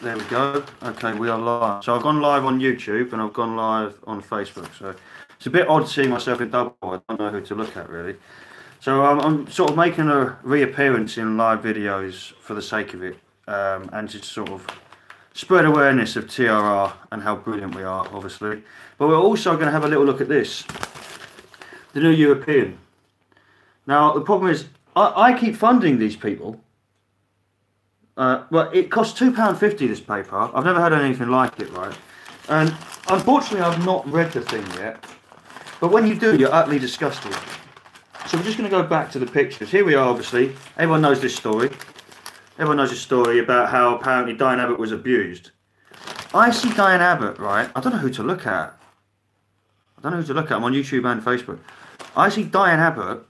There we go. Okay, we are live. So I've gone live on YouTube and I've gone live on Facebook. So it's a bit odd seeing myself in double. I don't know who to look at really. So I'm sort of making a reappearance in live videos for the sake of it, and to sort of spread awareness of TRR and how brilliant we are, obviously. But we're also going to have a little look at this, the New European. Now the problem is, I keep funding these people. Well, it costs £2.50 this paper. I've never had anything like it, right? And unfortunately, I've not read the thing yet. But when you do, you're utterly disgusted. So we're just going to go back to the pictures. Here we are, obviously. Everyone knows this story. Everyone knows this story about how apparently Diane Abbott was abused. I see Diane Abbott, right? I don't know who to look at. I'm on YouTube and Facebook. I see Diane Abbott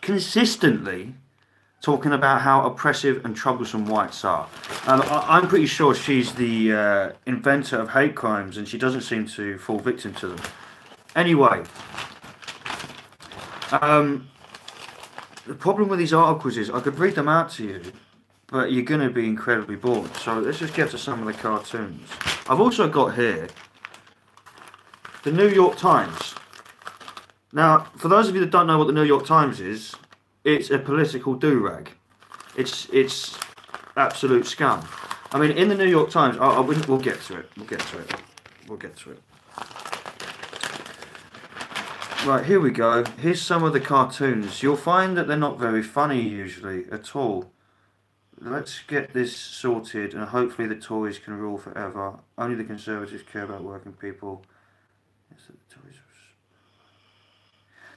consistently talking about how oppressive and troublesome whites are. I'm pretty sure she's the inventor of hate crimes, and she doesn't seem to fall victim to them. Anyway, the problem with these articles is I could read them out to you, but you're going to be incredibly bored. So let's just get to some of the cartoons. I've also got here the New York Times. Now, for those of you that don't know what the New York Times is, it's a political do-rag. It's absolute scum. I mean, in the New York Times, we'll get to it. We'll get to it. Right, here we go. Here's some of the cartoons. You'll find that they're not very funny usually at all. Let's get this sorted, and hopefully the Tories can rule forever. Only the Conservatives care about working people.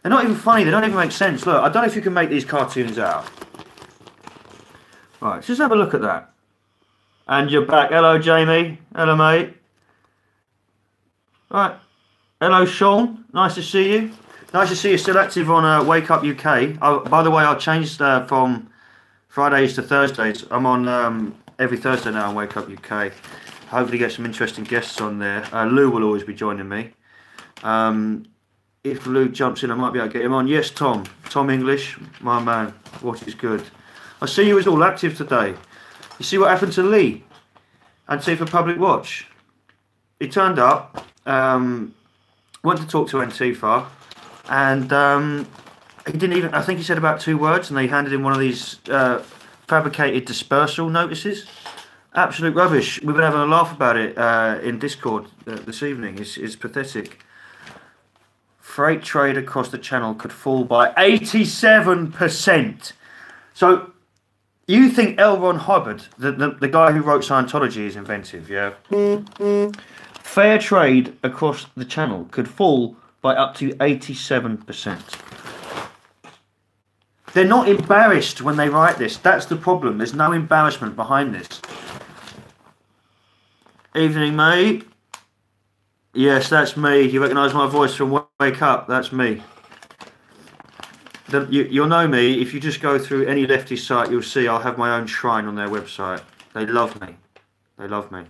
They're not even funny, they don't even make sense. Look, I don't know if you can make these cartoons out. Right, just have a look at that. And you're back. Hello, Jamie. Hello, mate. Right. Hello, Sean. Nice to see you. Nice to see you still active on Wake Up UK. By the way, I changed from Fridays to Thursdays. I'm on every Thursday now on Wake Up UK. Hopefully get some interesting guests on there. Lou will always be joining me. If Lou jumps in, I might be able to get him on. Yes, Tom. Tom English, my man. What is good? I see you was all active today. You see what happened to Lee? Antifa Public Watch. He turned up, went to talk to Antifa, and he didn't even, I think he said about 2 words, and they handed him one of these fabricated dispersal notices. Absolute rubbish. We've been having a laugh about it in Discord this evening. It's pathetic. Freight trade across the channel could fall by 87%. So, you think L. Ron Hubbard, the guy who wrote Scientology, is inventive, yeah? Fair trade across the channel could fall by up to 87%. They're not embarrassed when they write this. That's the problem. There's no embarrassment behind this. Evening, mate. Yes, that's me. You recognise my voice from Wake Up? That's me. You'll know me. If you just go through any lefty site, you'll see I'll have my own shrine on their website. They love me. They love me.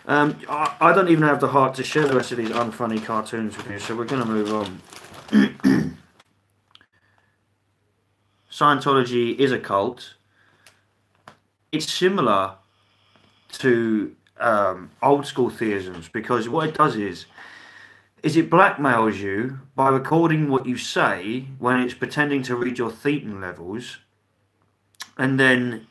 I don't even have the heart to share the rest of these unfunny cartoons with you, so we're going to move on. Scientology is a cult. It's similar to old school theisms, because what it does is it blackmails you by recording what you say when it's pretending to read your thetan levels, and then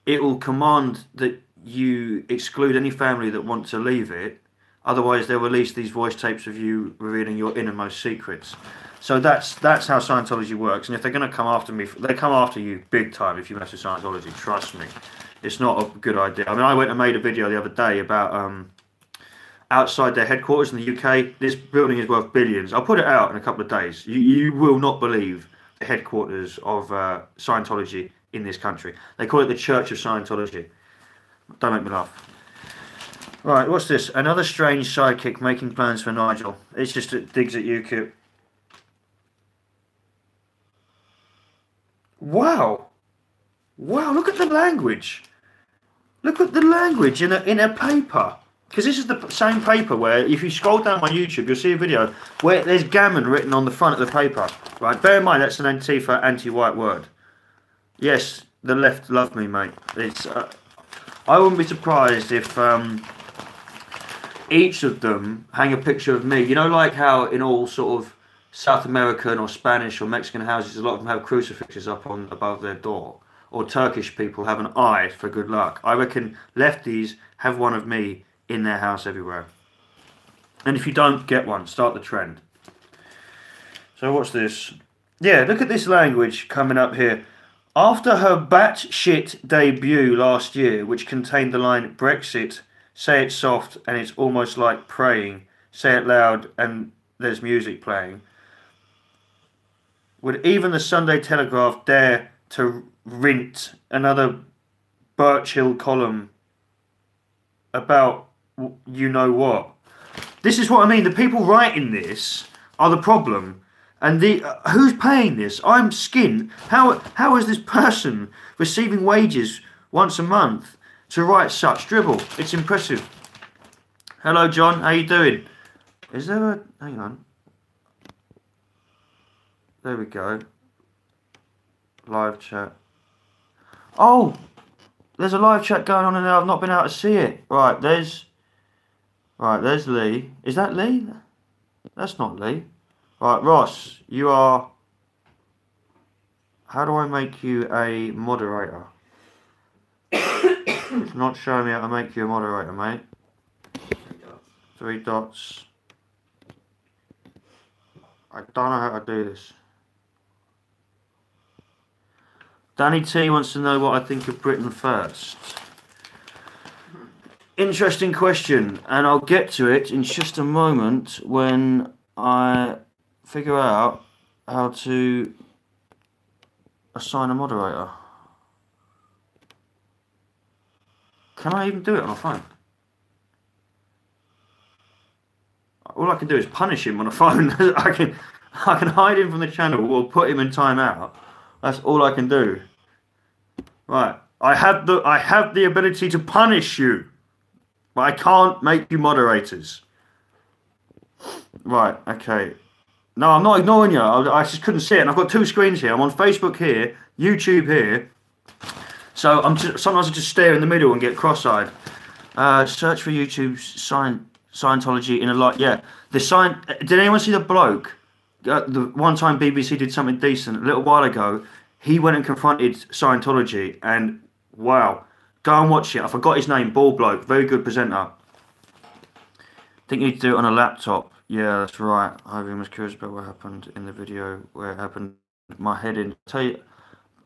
it will command that you exclude any family that want to leave it. Otherwise they'll release these voice tapes of you revealing your innermost secrets. So that's how Scientology works. And if they're going to come after me, they come after you big time if you mess with Scientology, trust me. It's not a good idea. I mean, I went and made a video the other day about outside their headquarters in the UK. This building is worth billions. I'll put it out in a couple of days. You will not believe the headquarters of Scientology in this country. They call it the Church of Scientology. Don't make me laugh. Right, what's this? Another strange sidekick making plans for Nigel. It's just it digs at UKIP. Wow. Wow, look at the language. Look at the language in a paper. Because this is the same paper where, if you scroll down my YouTube, you'll see a video where there's gammon written on the front of the paper. Right, bear in mind that's an Antifa anti-white word. Yes, the left love me, mate. It's I wouldn't be surprised if each of them hang a picture of me. You know, like how in all sort of South American or Spanish or Mexican houses, a lot of them have crucifixes up on above their door. Or Turkish people have an eye for good luck. I reckon lefties have one of me in their house everywhere. And if you don't get one, start the trend. So what's this? Yeah, look at this language coming up here. After her batshit debut last year, which contained the line Brexit, say it soft and it's almost like praying, say it loud and there's music playing, would even the Sunday Telegraph dare to rint another Birchill column about you know what? This is what I mean. The people writing this are the problem. And the who's paying this? I'm skint. How is this person receiving wages once a month to write such dribble? It's impressive. Hello, John. How you doing? Is there a... Hang on. There we go. Live chat. Oh! There's a live chat going on and I've not been able to see it. Right, there's Lee. Is that Lee? That's not Lee. Right, Ross, you are... How do I make you a moderator? It's not showing me how to make you a moderator, mate. 3 dots. I don't know how to do this. Danny T wants to know what I think of Britain First. Interesting question, and I'll get to it in just a moment when I figure out how to assign a moderator. Can I even do it on a phone? All I can do is punish him on a phone. I can hide him from the channel or put him in timeout. That's all I can do. Right. I have the ability to punish you. But I can't make you moderators. Right, okay. No, I'm not ignoring you. I just couldn't see it. And I've got 2 screens here. I'm on Facebook here, YouTube here. So sometimes I just stare in the middle and get cross-eyed. Search for YouTube Scientology in a light. Yeah. Did anyone see the bloke? The one time BBC did something decent a little while ago. He went and confronted Scientology, and wow, go and watch it. I forgot his name. Ball bloke, very good presenter. I think you need to do it on a laptop. Yeah, that's right. I was curious about what happened in the video where it happened. My head in. Tell you.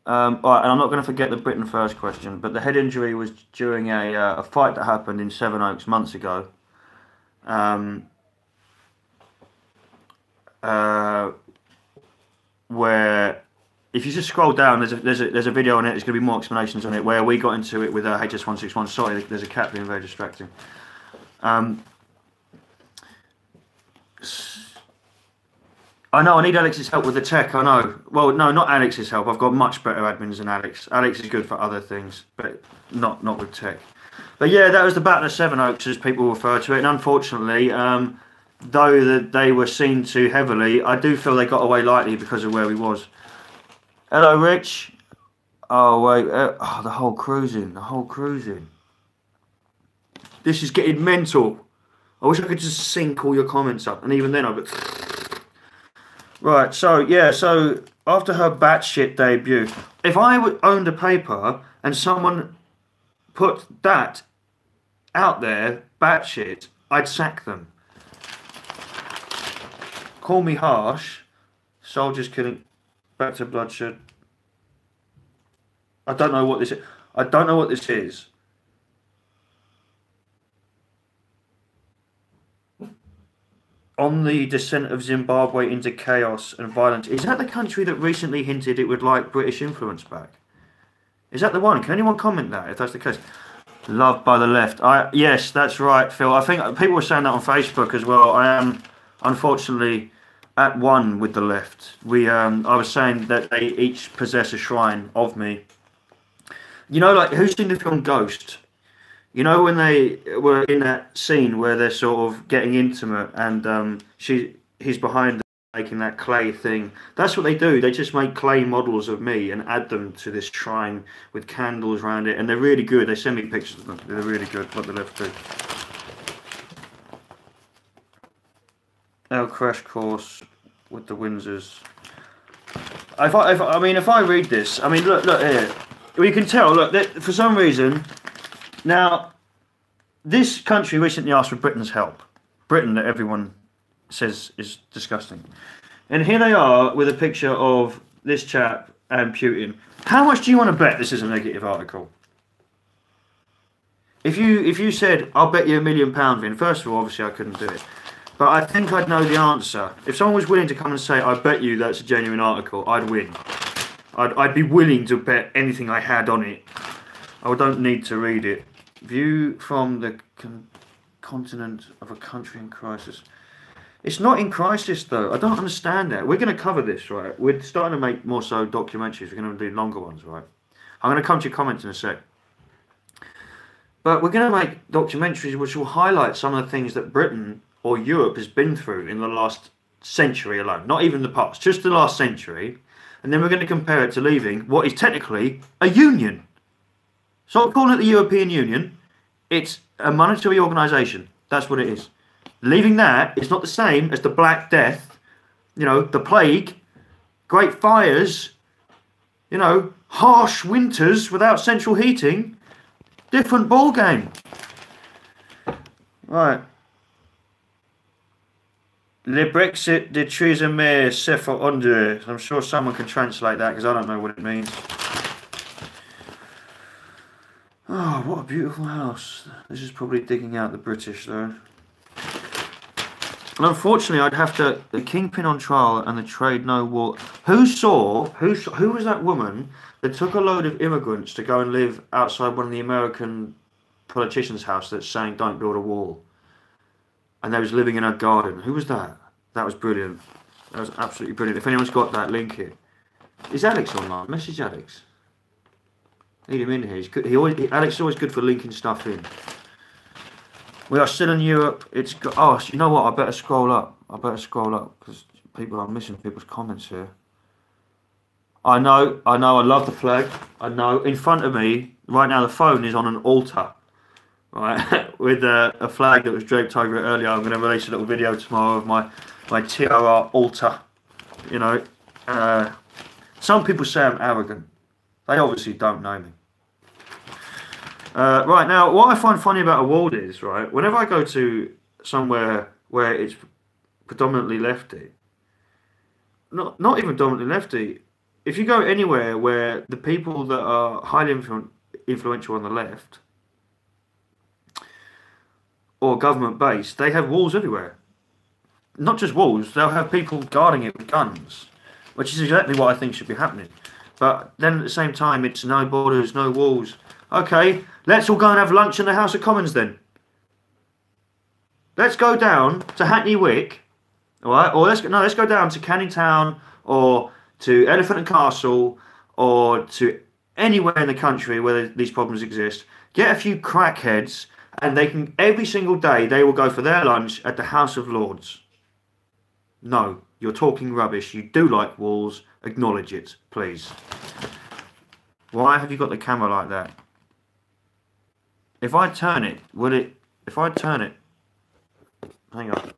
All right, and I'm not going to forget the Britain First question, but the head injury was during a fight that happened in Sevenoaks months ago. Where if you just scroll down, there's a video on it. There's going to be more explanations on it where we got into it with HS161. Sorry, there's a cat being very distracting. I know, I need Alex's help with the tech, I know. Well, no, not Alex's help. I've got much better admins than Alex. Alex is good for other things, but not with tech. But yeah, that was the Battle of Sevenoaks, as people refer to it. And unfortunately, though they were seen too heavily, I do feel they got away lightly because of where he was. Hello, Rich. Oh, wait. Oh, the whole cruising. This is getting mental. I wish I could just sync all your comments up. And even then, I'd be... Right, so, yeah, so after her batshit debut, if I owned a paper and someone put that out there, batshit, I'd sack them. Call me harsh. Soldiers killing. Back to bloodshed. I don't know what this is. On the descent of Zimbabwe into chaos and violence. Is that the country that recently hinted it would like British influence back? Is that the one? Can anyone comment that, if that's the case? Loved by the left. Yes, that's right, Phil. I think people were saying that on Facebook as well. I am, unfortunately, at one with the left. I was saying that they each possess a shrine of me. You know, like, who's seen the film Ghost? You know when they were in that scene where they're sort of getting intimate and he's behind making that clay thing. That's what they do. They just make clay models of me and add them to this shrine with candles around it, and they're really good. They send me pictures of them. They're really good. What they left to. Our crash course with the Windsors. If I read this, I mean, look here. Well, you can tell. Look, that for some reason, now this country recently asked for Britain's help. Britain, that everyone says is disgusting, and here they are with a picture of this chap and Putin. How much do you want to bet this is a negative article? If you said, I'll bet you £1 million, Vin, first of all, obviously I couldn't do it. But I think I'd know the answer. If someone was willing to come and say, I bet you that's a genuine article, I'd win. I'd be willing to bet anything I had on it. I don't need to read it. View from the continent of a country in crisis. It's not in crisis, though. I don't understand that. We're going to cover this, right? We're starting to make more so documentaries. We're going to do longer ones, right? I'm going to come to your comments in a sec. But we're going to make documentaries which will highlight some of the things that Britain or Europe has been through in the last century alone. Not even the past, just the last century. And then we're going to compare it to leaving what is technically a union. So I'm calling it the European Union. It's a monetary organisation. That's what it is. Leaving that is not the same as the Black Death, you know, the plague, great fires, you know, harsh winters without central heating. Different ball game. Right. Le Brexit de Theresa May se fait under. I'm sure someone can translate that because I don't know what it means. Oh, what a beautiful house. This is probably digging out the British though. And unfortunately, I'd have to. The Kingpin on trial and the trade no war. Who was that woman that took a load of immigrants to go and live outside one of the American politicians' house that's saying don't build a wall? And they was living in her garden. Who was that? That was brilliant. That was absolutely brilliant. If anyone's got that, link it. Is Alex online? Message Alex. Need him in here. He's good. Alex is always good for linking stuff in. We are still in Europe. It's oh, you know what? I better scroll up. Because I'm missing people's comments here. I know. I love the flag. I know. In front of me right now, the phone is on an altar, right, with a flag that was draped over it earlier. I'm going to release a little video tomorrow of my TRR altar. You know, some people say I'm arrogant. They obviously don't know me. Right, now, what I find funny about a wall is, right, whenever I go to somewhere where it's predominantly lefty, not even predominantly lefty, if you go anywhere where the people that are highly influential on the left, or government-based, they have walls everywhere. Not just walls, they'll have people guarding it with guns, which is exactly what I think should be happening. But then at the same time, it's no borders, no walls. Okay, let's all go and have lunch in the House of Commons then. Let's go down to Hackney Wick, all right? Or let's go down to Canning Town or to Elephant and Castle or to anywhere in the country where these problems exist. Get a few crackheads, and they can every single day they will go for their lunch at the House of Lords. No, you're talking rubbish. You do like walls. Acknowledge it, please. Why have you got the camera like that? If I turn it, will it... If I turn it... Hang on.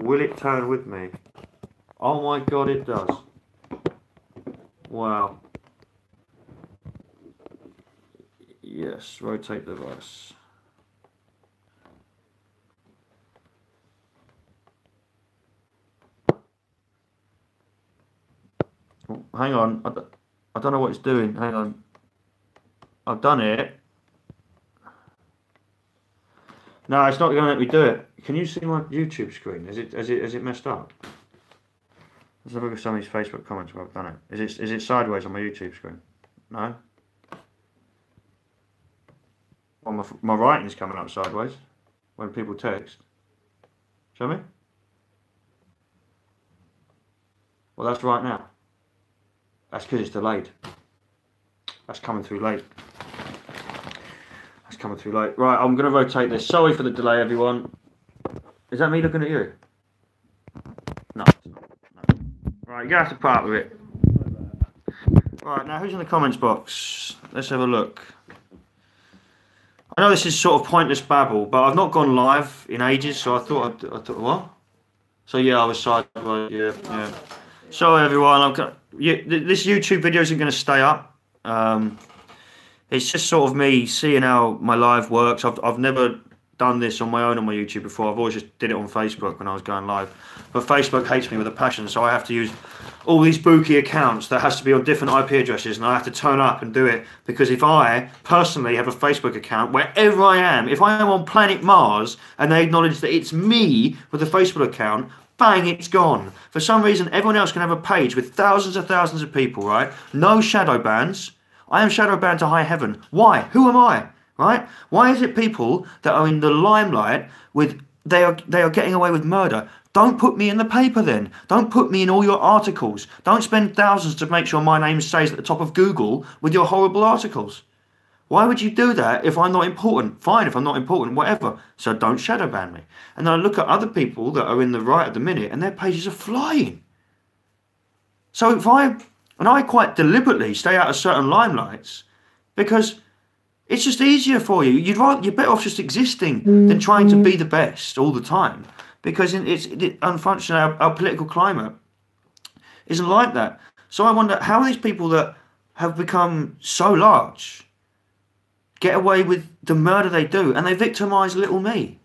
Will it turn with me? Oh my god, it does. Wow. Yes, rotate the device. Oh, hang on, I don't know what it's doing. Hang on. I've done it. No, it's not going to let me do it. Can you see my YouTube screen? Has it messed up? Let's have a look at some of these Facebook comments where I've done it. Is it sideways on my YouTube screen? No. Well, my writing's coming up sideways when people text. Show me. Well, that's right now. That's because it's delayed. That's coming through late. That's coming through late. Right, I'm going to rotate this. Sorry for the delay, everyone. Is that me looking at you? No. Right, you're going to have to part with it. Right, now who's in the comments box? Let's have a look. I know this is sort of pointless babble, but I've not gone live in ages, so I thought what? So yeah, I was sideways. Yeah. Sorry everyone. This YouTube video isn't going to stay up. It's just sort of me seeing how my live works. I've never done this on my own on my YouTube before. I've always just did it on Facebook when I was going live. But Facebook hates me with a passion, so I have to use all these spooky accounts that has to be on different IP addresses, and I have to turn up and do it, because if I personally have a Facebook account wherever I am, if I am on planet Mars and they acknowledge that it's me with a Facebook account, bang, it's gone. For some reason, everyone else can have a page with thousands of people, right? No shadow bans. I am shadow banned to high heaven. Why? Who am I? Right? Why is it people that are in the limelight with they are getting away with murder? Don't put me in the paper then. Don't put me in all your articles. Don't spend thousands to make sure my name stays at the top of Google with your horrible articles. Why would you do that if I'm not important? Fine, if I'm not important, whatever. So don't shadow ban me. And then I look at other people that are in the right at the minute and their pages are flying. So I quite deliberately stay out of certain limelights because it's just easier for you. You're better off just existing than trying to be the best all the time, because unfortunately our political climate isn't like that. So I wonder how these people that have become so large get away with the murder they do, and they victimise little me.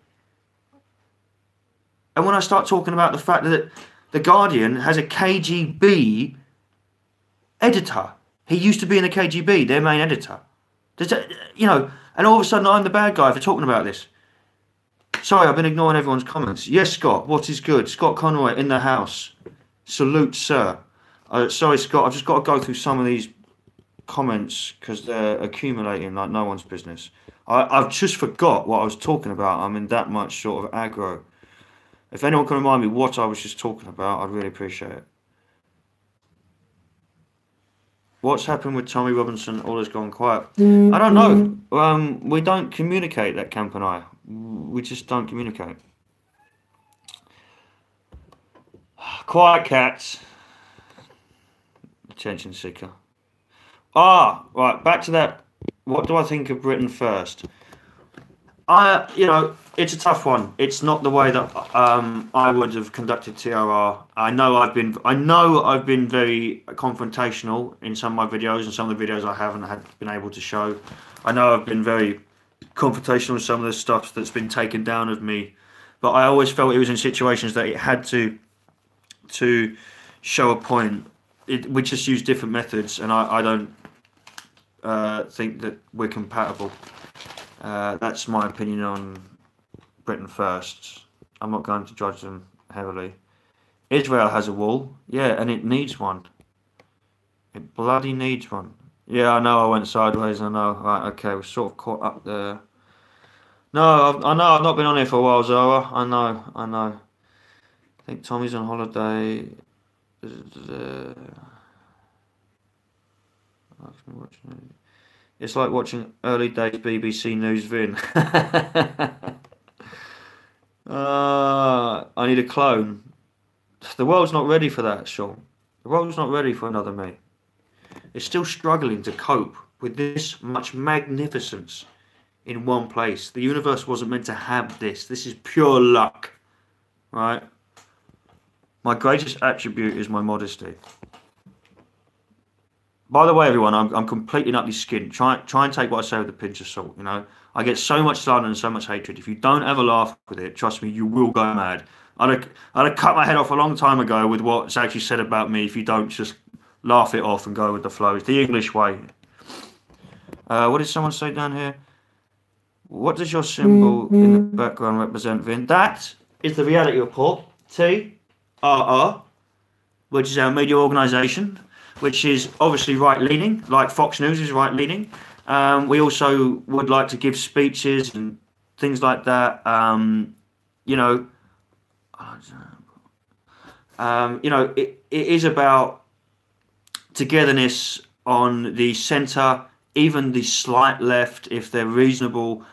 And when I start talking about the fact that The Guardian has a KGB editor, he used to be in the KGB, their main editor. And all of a sudden I'm the bad guy for talking about this. Sorry, I've been ignoring everyone's comments. Yes, Scott, what is good? Scott Conroy in the house. Salute, sir. Sorry, Scott, I've just got to go through some of these comments because they're accumulating like no one's business. I've just forgot what I was talking about. I'm in that much sort of aggro. If anyone can remind me what I was just talking about, I'd really appreciate it. What's happened with Tommy Robinson? All has gone quiet. I don't know. We don't communicate, that camp and I. We just don't communicate. Quiet cats. Attention seeker. Right. Back to that. What do I think of Britain First? It's a tough one. It's not the way that I would have conducted TRR. I know I've been very confrontational in some of my videos, and some of the videos I haven't been able to show. I know I've been very confrontational with some of the stuff that's been taken down of me, but I always felt it was in situations that it had to show a point. We just use different methods, and I don't think that we're compatible. That's my opinion on Britain First. I'm not going to judge them heavily. Israel has a wall, yeah, and it needs one. It bloody needs one. Yeah, I know I went sideways, I know. Right, okay, we're sort of caught up there. No, I know I've not been on here for a while, Zara. I know. I think Tommy's on holiday. It's like watching early days BBC News Vin. I need a clone. The world's not ready for that, Sean. The world's not ready for another me. It's still struggling to cope with this much magnificence in one place. The universe wasn't meant to have this. This is pure luck, right? My greatest attribute is my modesty. By the way, everyone, I'm completely nutty skinned. Try and take what I say with a pinch of salt, you know. I get so much slander and so much hatred. If you don't ever laugh with it, trust me, you will go mad. I'd have cut my head off a long time ago with what's actually said about me if you don't just laugh it off and go with the flow. It's the English way. What did someone say down here? What does your symbol in the background represent, Vin? That is the Reality Report, TRR, which is our media organisation, which is obviously right-leaning, like Fox News is right-leaning. We also would like to give speeches and things like that. It is about togetherness on the centre, even the slight left, if they're reasonable.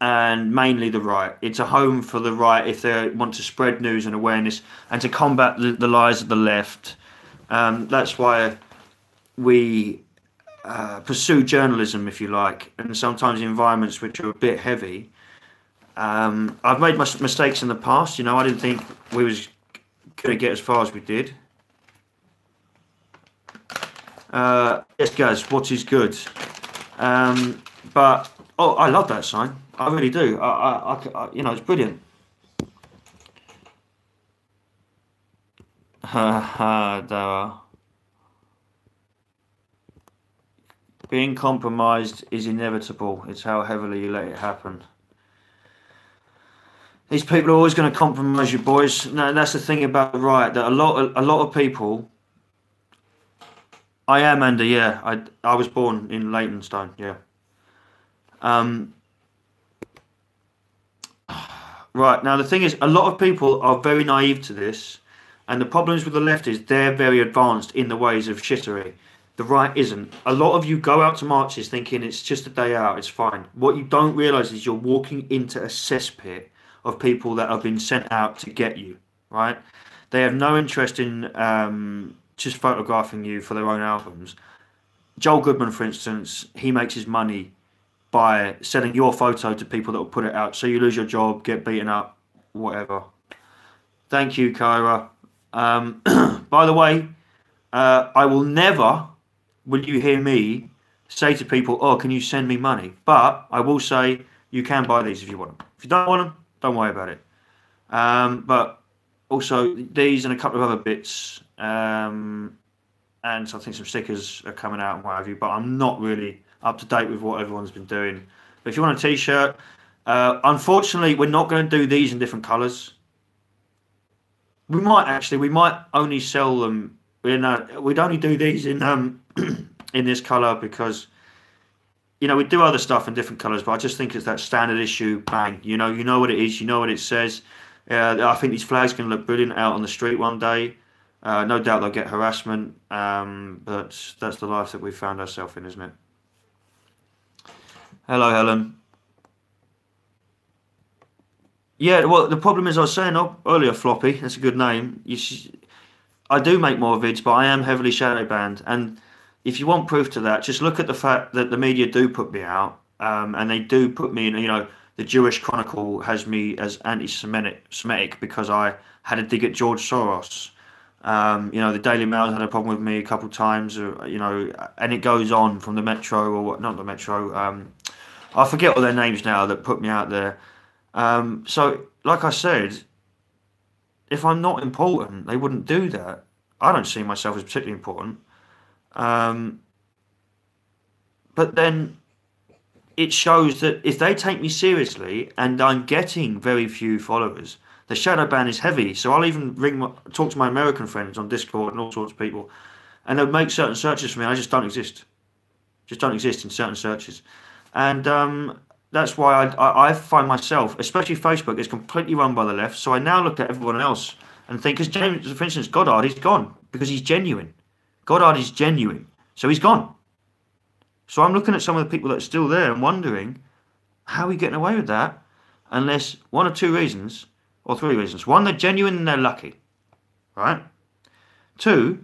and mainly the right. It's a home for the right if they want to spread news and awareness and to combat the lies of the left. That's why we pursue journalism, if you like, and sometimes environments which are a bit heavy. I've made mistakes in the past. You know, I didn't think we was going to get as far as we did. Yes, guys, what is good? But oh, I love that sign. I really do. You know, it's brilliant. Dara. Being compromised is inevitable. It's how heavily you let it happen. These people are always going to compromise you, boys. No, that's the thing about the right. That a lot of people. I am Andy. Yeah, I was born in Leytonstone. Yeah. Right, now the thing is, a lot of people are very naive to this, and the problems with the left is they're very advanced in the ways of shittery. The right isn't. A lot of you go out to marches thinking it's just a day out, it's fine. What you don't realise is you're walking into a cesspit of people that have been sent out to get you, right? They have no interest in just photographing you for their own albums. Joel Goodman, for instance, he makes his money by selling your photo to people that will put it out. So you lose your job, get beaten up, whatever. Thank you, Kyra. By the way, I will never, will you hear me, say to people, oh, can you send me money? But I will say you can buy these if you want them. If you don't want them, don't worry about it. But also these and a couple of other bits. And so I think some stickers are coming out and what have you. But I'm not really up to date with what everyone's been doing. But if you want a t-shirt, unfortunately we're not going to do these in different colours. We might only sell them we'd only do these in in this colour because you know we do other stuff in different colours, but I just think it's that standard issue, bang, you know what it is, you know what it says. I think these flags can look brilliant out on the street one day. No doubt they'll get harassment, but that's the life that we've found ourselves in, isn't it? Hello, Helen. Yeah, well, the problem is I was saying earlier, Floppy, that's a good name. I do make more vids, but I am heavily shadow banned. And if you want proof to that, just look at the fact that the media do put me out, and they do put me in, you know, the Jewish Chronicle has me as anti-Semitic because I had a dig at George Soros. You know, the Daily Mail had a problem with me a couple of times, you know, and it goes on from the Metro or what, not the Metro. I forget all their names now that put me out there. So, like I said, if I'm not important, they wouldn't do that. I don't see myself as particularly important. But then it shows that if they take me seriously, and I'm getting very few followers, the shadow ban is heavy. So I'll even talk to my American friends on Discord and all sorts of people, and they'll make certain searches for me. I just don't exist. Just don't exist in certain searches. And that's why I find myself, especially Facebook, is completely run by the left. So I now look at everyone else and think, because James, for instance, Goddard, he's gone because he's genuine. Goddard is genuine, so he's gone. So I'm looking at some of the people that are still there and wondering, how are we getting away with that? Unless one or two reasons, or three reasons. One, they're genuine and they're lucky, right? Two,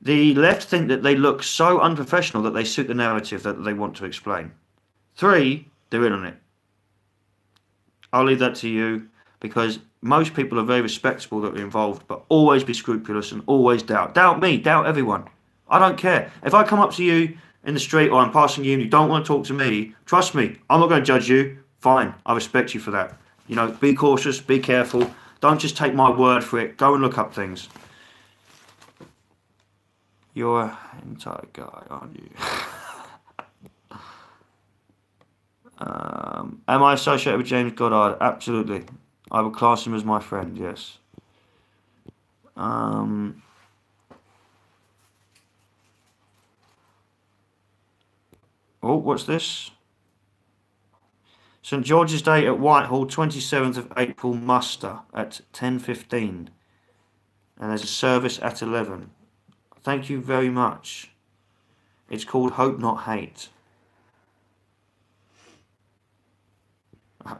the left think that they look so unprofessional that they suit the narrative that they want to explain. Three, they're in on it. I'll leave that to you, because most people are very respectable that are involved, but always be scrupulous and always doubt. Doubt me, doubt everyone. I don't care. If I come up to you in the street or I'm passing you and you don't want to talk to me, trust me, I'm not going to judge you. Fine, I respect you for that. You know, be cautious, be careful. Don't just take my word for it. Go and look up things. You're a hentai guy, aren't you? Am I associated with James Goddard? Absolutely. I would class him as my friend, yes. Oh, what's this? St George's Day at Whitehall, 27th of April, muster at 10:15. And there's a service at 11. Thank you very much. It's called Hope Not Hate.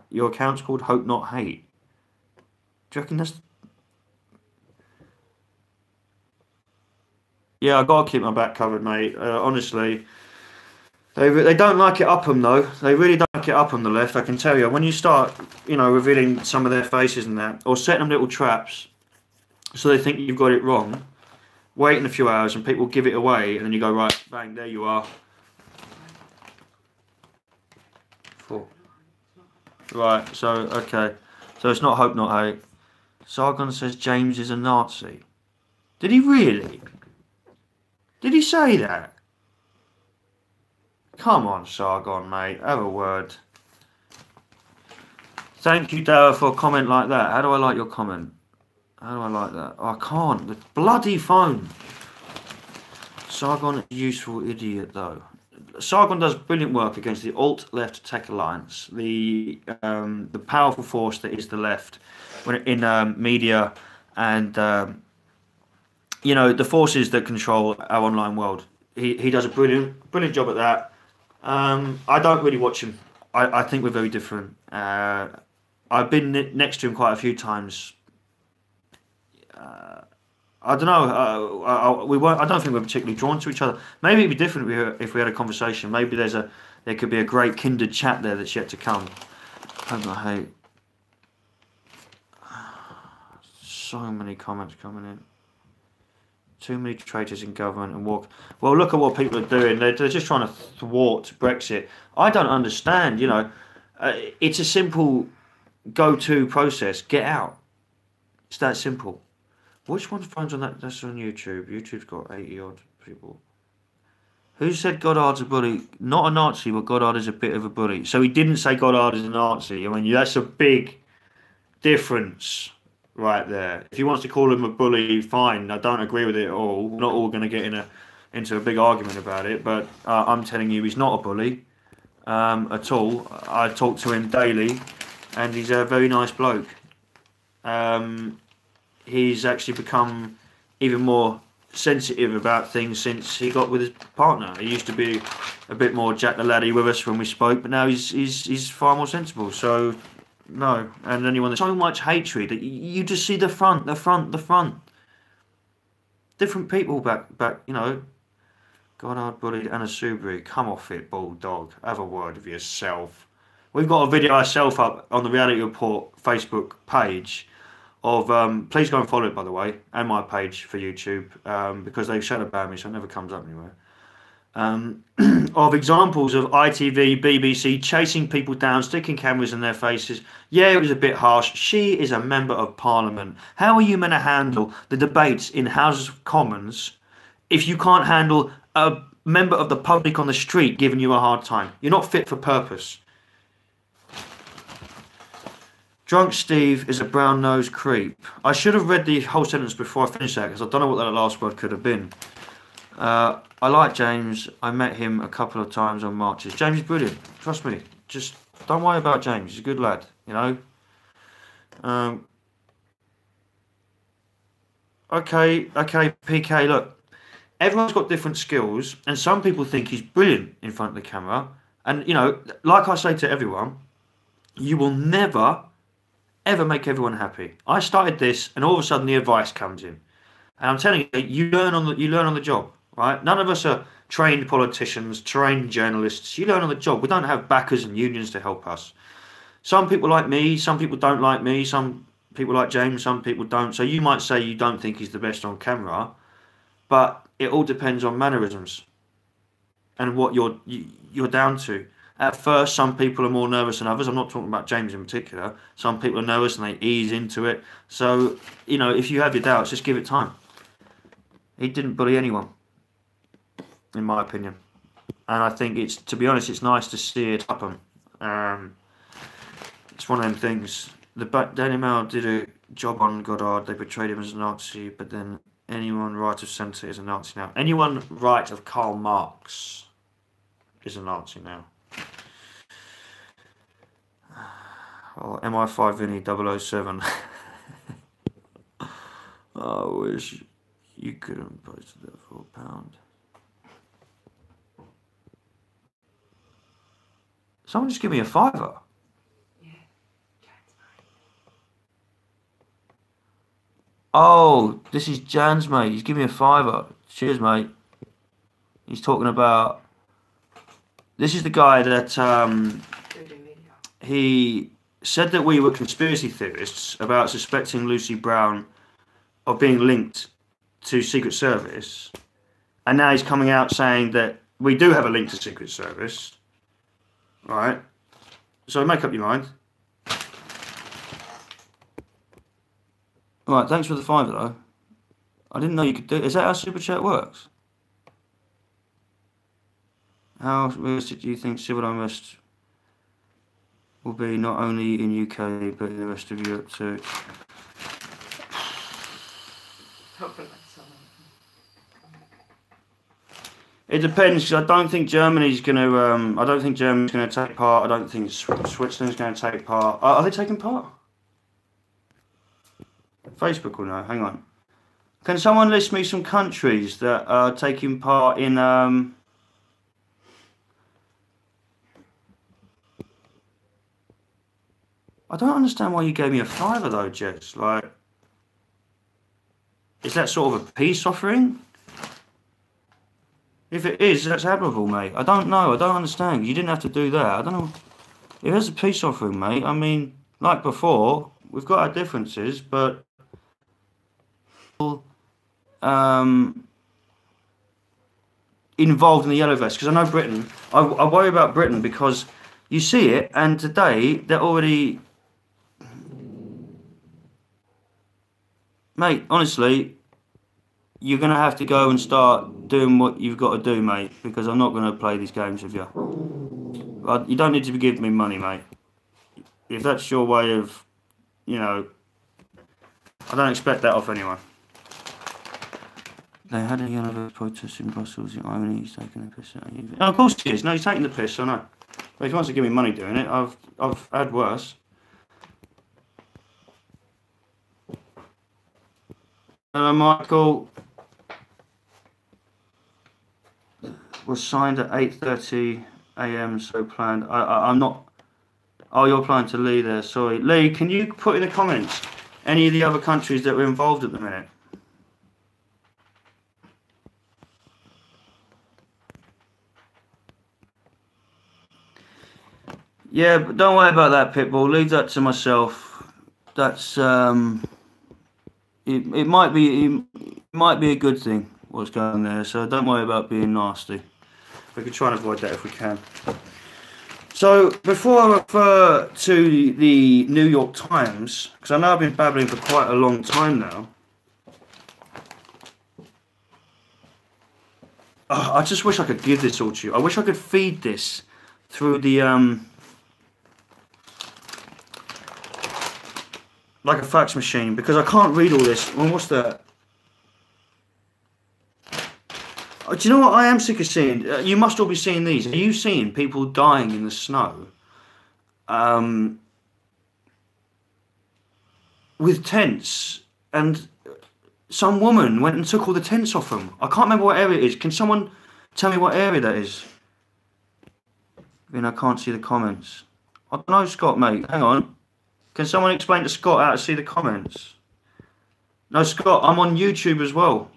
Your account's called Hope Not Hate. Do you reckon that's... Yeah, I gotta keep my back covered, mate. Honestly, they don't like it up them though. They really don't like it up on the left. I can tell you. When you start, revealing some of their faces and that, or setting them little traps, so they think you've got it wrong. Waiting a few hours and people give it away, and then you go, right, bang, there you are. 4. Right, so okay, so it's not Hope Not Hate. Sargon says James is a Nazi. Did he really? Did he say that? Come on, Sargon, mate. Have a word. Thank you, Dara, for a comment like that. How do I like your comment? How do I like that? Oh, I can't. The bloody phone. Sargon is a useful idiot, though. Sargon does brilliant work against the alt-left tech alliance, the powerful force that is the left, in media and the forces that control our online world. He does a brilliant job at that. I don't really watch him. I think we're very different. I've been next to him quite a few times. I don't know. I don't think we're particularly drawn to each other. Maybe it'd be different if we had a conversation. Maybe there could be a great kindred chat there that's yet to come. Hope Not Hate. So many comments coming in. Too many traitors in government and walk. Well, look at what people are doing. They're just trying to thwart Brexit. I don't understand. It's a simple go-to process. Get out. It's that simple. Which one's phones on that? That's on YouTube. YouTube's got 80 odd people. Who said Goddard's a bully? Not a Nazi, but Goddard is a bit of a bully. So he didn't say Goddard is a Nazi. I mean, that's a big difference right there. If he wants to call him a bully, fine. I don't agree with it at all. We're not all going to get into a big argument about it. But I'm telling you, he's not a bully at all. I talk to him daily, and he's a very nice bloke. He's actually become even more sensitive about things since he got with his partner. He used to be a bit more Jack the Laddie with us when we spoke, but now he's far more sensible. So no, and anyone there's so much hatred that you just see the front. Different people back. Goddard bullied Anna Soubry. Come off it, bulldog. Have a word with yourself. We've got a video ourselves up on the Reality Report Facebook page. Please go and follow it, by the way, and my page for YouTube, because they've shadow banned me, so it never comes up anywhere. Of examples of ITV, BBC chasing people down, sticking cameras in their faces. Yeah, it was a bit harsh. She is a member of Parliament. How are you meant to handle the debates in Houses of Commons if you can't handle a member of the public on the street giving you a hard time? You're not fit for purpose. Drunk Steve is a brown-nosed creep. I should have read the whole sentence before I finished that, because I don't know what that last word could have been. I like James. I met him a couple of times on marches. James is brilliant. Trust me. Just don't worry about James. He's a good lad, Okay, PK, look. Everyone's got different skills, and some people think he's brilliant in front of the camera. And, like I say to everyone, you will never ever make everyone happy. I started this, and all of a sudden the advice comes in, and I'm telling you, you learn on the job, right? None of us are trained politicians, trained journalists. You learn on the job. We don't have backers and unions to help us. Some people like me, some people don't like me, some people like James, some people don't. So you might say you don't think he's the best on camera, but it all depends on mannerisms and what you're down to. At first, some people are more nervous than others. I'm not talking about James in particular. Some people are nervous and they ease into it. So, if you have your doubts, just give it time. He didn't bully anyone, in my opinion. And I think to be honest, it's nice to see it happen. It's one of them things. The Daily Mail did a job on Goddard. They portrayed him as a Nazi, but then anyone right of centre is a Nazi now. Anyone right of Karl Marx is a Nazi now. Oh, MI5 Vinny 007. I wish you could have posted that for £1. Someone just give me a £5. Yeah. Oh, this is Jan's mate. He's giving me a fiver. Cheers, mate. He's talking about. This is the guy that he said that we were conspiracy theorists about suspecting Lucy Brown of being linked to Secret Service, and now he's coming out saying that we do have a link to Secret Service. Right. So make up your mind. Right, thanks for the fiver though. I didn't know you could do it. Is that how Super Chat works? How realistic do you think civil unrest will be not only in UK but in the rest of Europe too? It depends. I don't think Germany's going to. I don't think Germany's going to take part. I don't think Switzerland's going to take part. Are they taking part? Facebook will know. Hang on. Can someone list me some countries that are taking part in? I don't understand why you gave me a fiver though, Jess. Like, is that sort of a peace offering? If it is, that's admirable, mate. I don't know. I don't understand. You didn't have to do that. I don't know. If it's a peace offering, mate, I mean, like before, we've got our differences, but involved in the yellow vest, because I know Britain. I worry about Britain because you see it, and today they're already, mate. Honestly, you're gonna have to go and start doing what you've got to do, mate. Because I'm not gonna play these games with you. You don't need to be giving me money, mate. If that's your way of, you know, I don't expect that off anyone. They had a yellow protest in Brussels. In irony, he's taking the piss out of you. Oh, of course he is. No, he's taking the piss. I know. But if he wants to give me money doing it, I've had worse. Michael was signed at 8:30 a.m. So planned. I'm not. Oh, you're applying to Lee there. Sorry, Lee. Can you put in the comments any of the other countries that were involved at the minute? Yeah, but don't worry about that, Pitbull. Leave that to myself. That's it might be a good thing what's going on there. So don't worry about being nasty. We can try and avoid that if we can. So before I refer to the New York Times, because I know I've been babbling for quite a long time now. Oh, I just wish I could give this all to you. I wish I could feed this through the like a fax machine, because I can't read all this. Well, what's that? Oh, do you know what I am sick of seeing? You must all be seeing these. Are you seeing people dying in the snow? With tents, and some woman went and took all the tents off them. I can't remember what area it is. Can someone tell me what area that is? I mean, I can't see the comments. I don't know, Scott, mate. Hang on. Can someone explain to Scott how to see the comments? No, Scott, I'm on YouTube as well.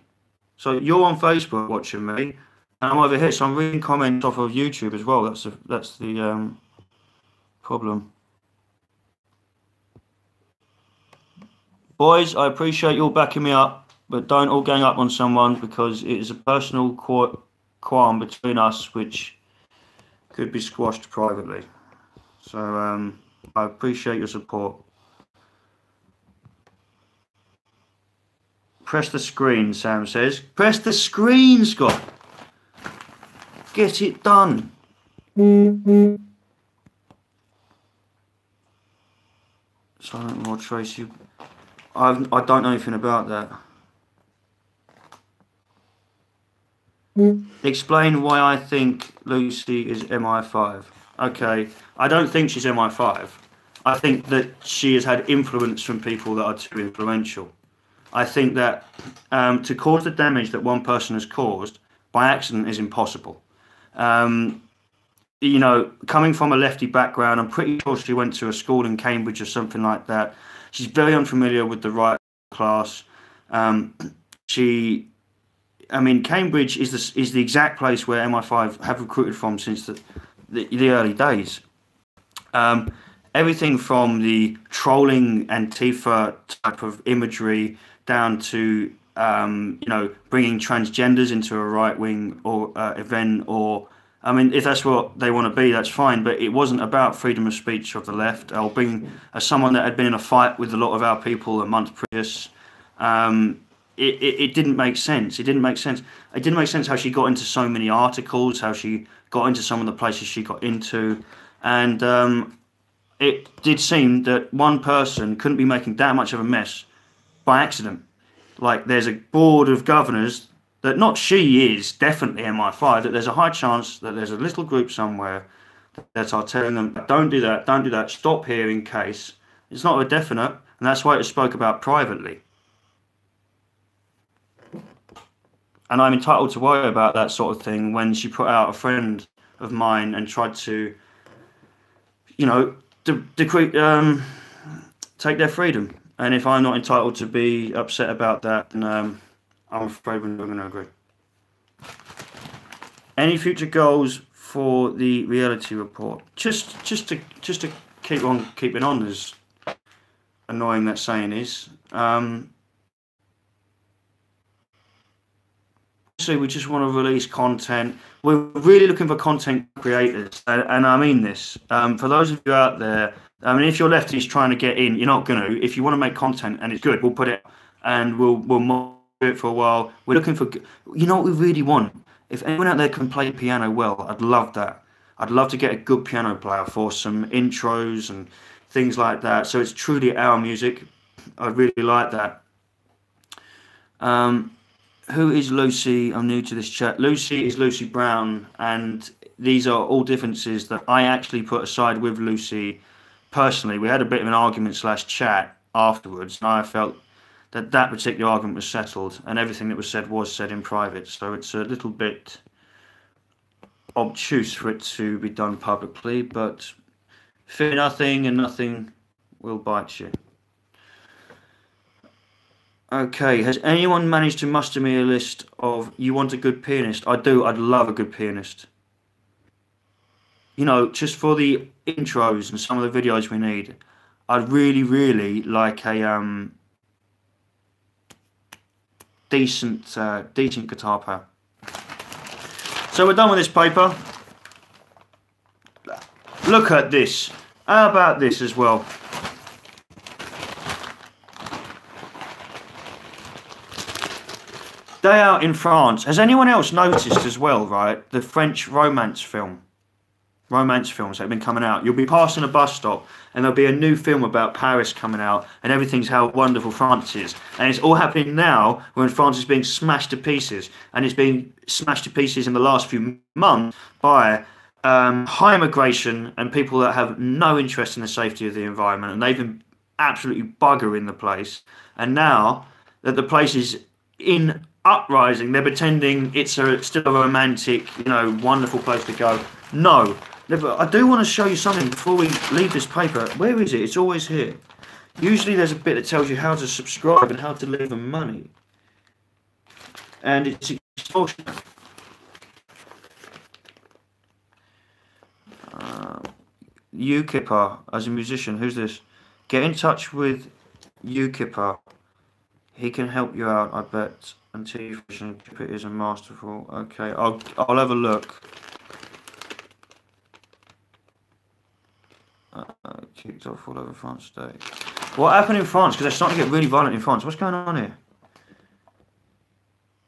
So you're on Facebook watching me, and I'm over here, so I'm reading comments off of YouTube as well. That's the problem. Boys, I appreciate you all backing me up, but don't all gang up on someone, because it is a personal qualm between us which could be squashed privately. So I appreciate your support. Press the screen, Sam says. Press the screen, Scott. Get it done. Silent Lord Tracy. I don't know anything about that. Explain why I think Lucy is MI5. Okay, I don't think she's MI5. I think that she has had influence from people that are too influential. I think that to cause the damage that one person has caused by accident is impossible. You know, coming from a lefty background, I'm pretty sure she went to a school in Cambridge or something like that. She's very unfamiliar with the right class. She, I mean, Cambridge is the exact place where MI5 have recruited from since the early days. Everything from the trolling Antifa type of imagery down to bringing transgenders into a right wing or event, or I mean, if that's what they want to be, that's fine. But it wasn't about freedom of speech of the left, or being someone that had been in a fight with a lot of our people a month previous. It didn't make sense. It didn't make sense. It didn't make sense how she got into so many articles, how she got into some of the places she got into, and it did seem that one person couldn't be making that much of a mess by accident. Like, there's a board of governors that not she is definitely MI5, that there's a high chance that there's a little group somewhere that are telling them, don't do that, stop here in case. It's not a definite, and that's why it was spoke about privately. And I'm entitled to worry about that sort of thing when she put out a friend of mine and tried to, take their freedom. And if I'm not entitled to be upset about that, then I'm afraid we're not going to agree. Any future goals for the reality report? Just to keep on keeping on, as annoying that saying is. So we just want to release content. We're really looking for content creators, and I mean this. For those of you out there, I mean, if your lefties trying to get in, you're not going to. If you want to make content and it's good, we'll put it and we'll monitor it for a while. We're looking for, what we really want. If anyone out there can play piano well, I'd love that. I'd love to get a good piano player for some intros and things like that. So it's truly our music. I'd really like that. Who is Lucy? I'm new to this chat. Lucy is Lucy Brown, and these are all differences that I actually put aside with Lucy personally. We had a bit of an argument / chat afterwards, and I felt that particular argument was settled, and everything that was said in private. So it's a little bit obtuse for it to be done publicly, but fear nothing, and nothing will bite you. Okay, has anyone managed to muster me a list of, you want a good pianist? I do, I'd love a good pianist. Just for the intros and some of the videos we need, I'd really, really like a decent guitar player. So we're done with this paper. Look at this. How about this as well? Day Out in France. Has anyone else noticed as well, right? The French romance films that have been coming out. You'll be passing a bus stop and there'll be a new film about Paris coming out and everything's how wonderful France is. And it's all happening now when France is being smashed to pieces. And it's being smashed to pieces in the last few months by high immigration and people that have no interest in the safety of the environment. And they've been absolutely buggering the place. And now that the place is in uprising, they're pretending it's still a romantic, wonderful place to go. No. But I do want to show you something before we leave this paper. Where is it? It's always here. Usually there's a bit that tells you how to subscribe and how to leave them money. And it's extortionate. UKIPper, as a musician, who's this? Get in touch with UKIPper. He can help you out, I bet. Until you keep it is a masterful. Okay, I'll have a look. Kicked off all over France today. What happened in France? Because they're starting to get really violent in France. What's going on here?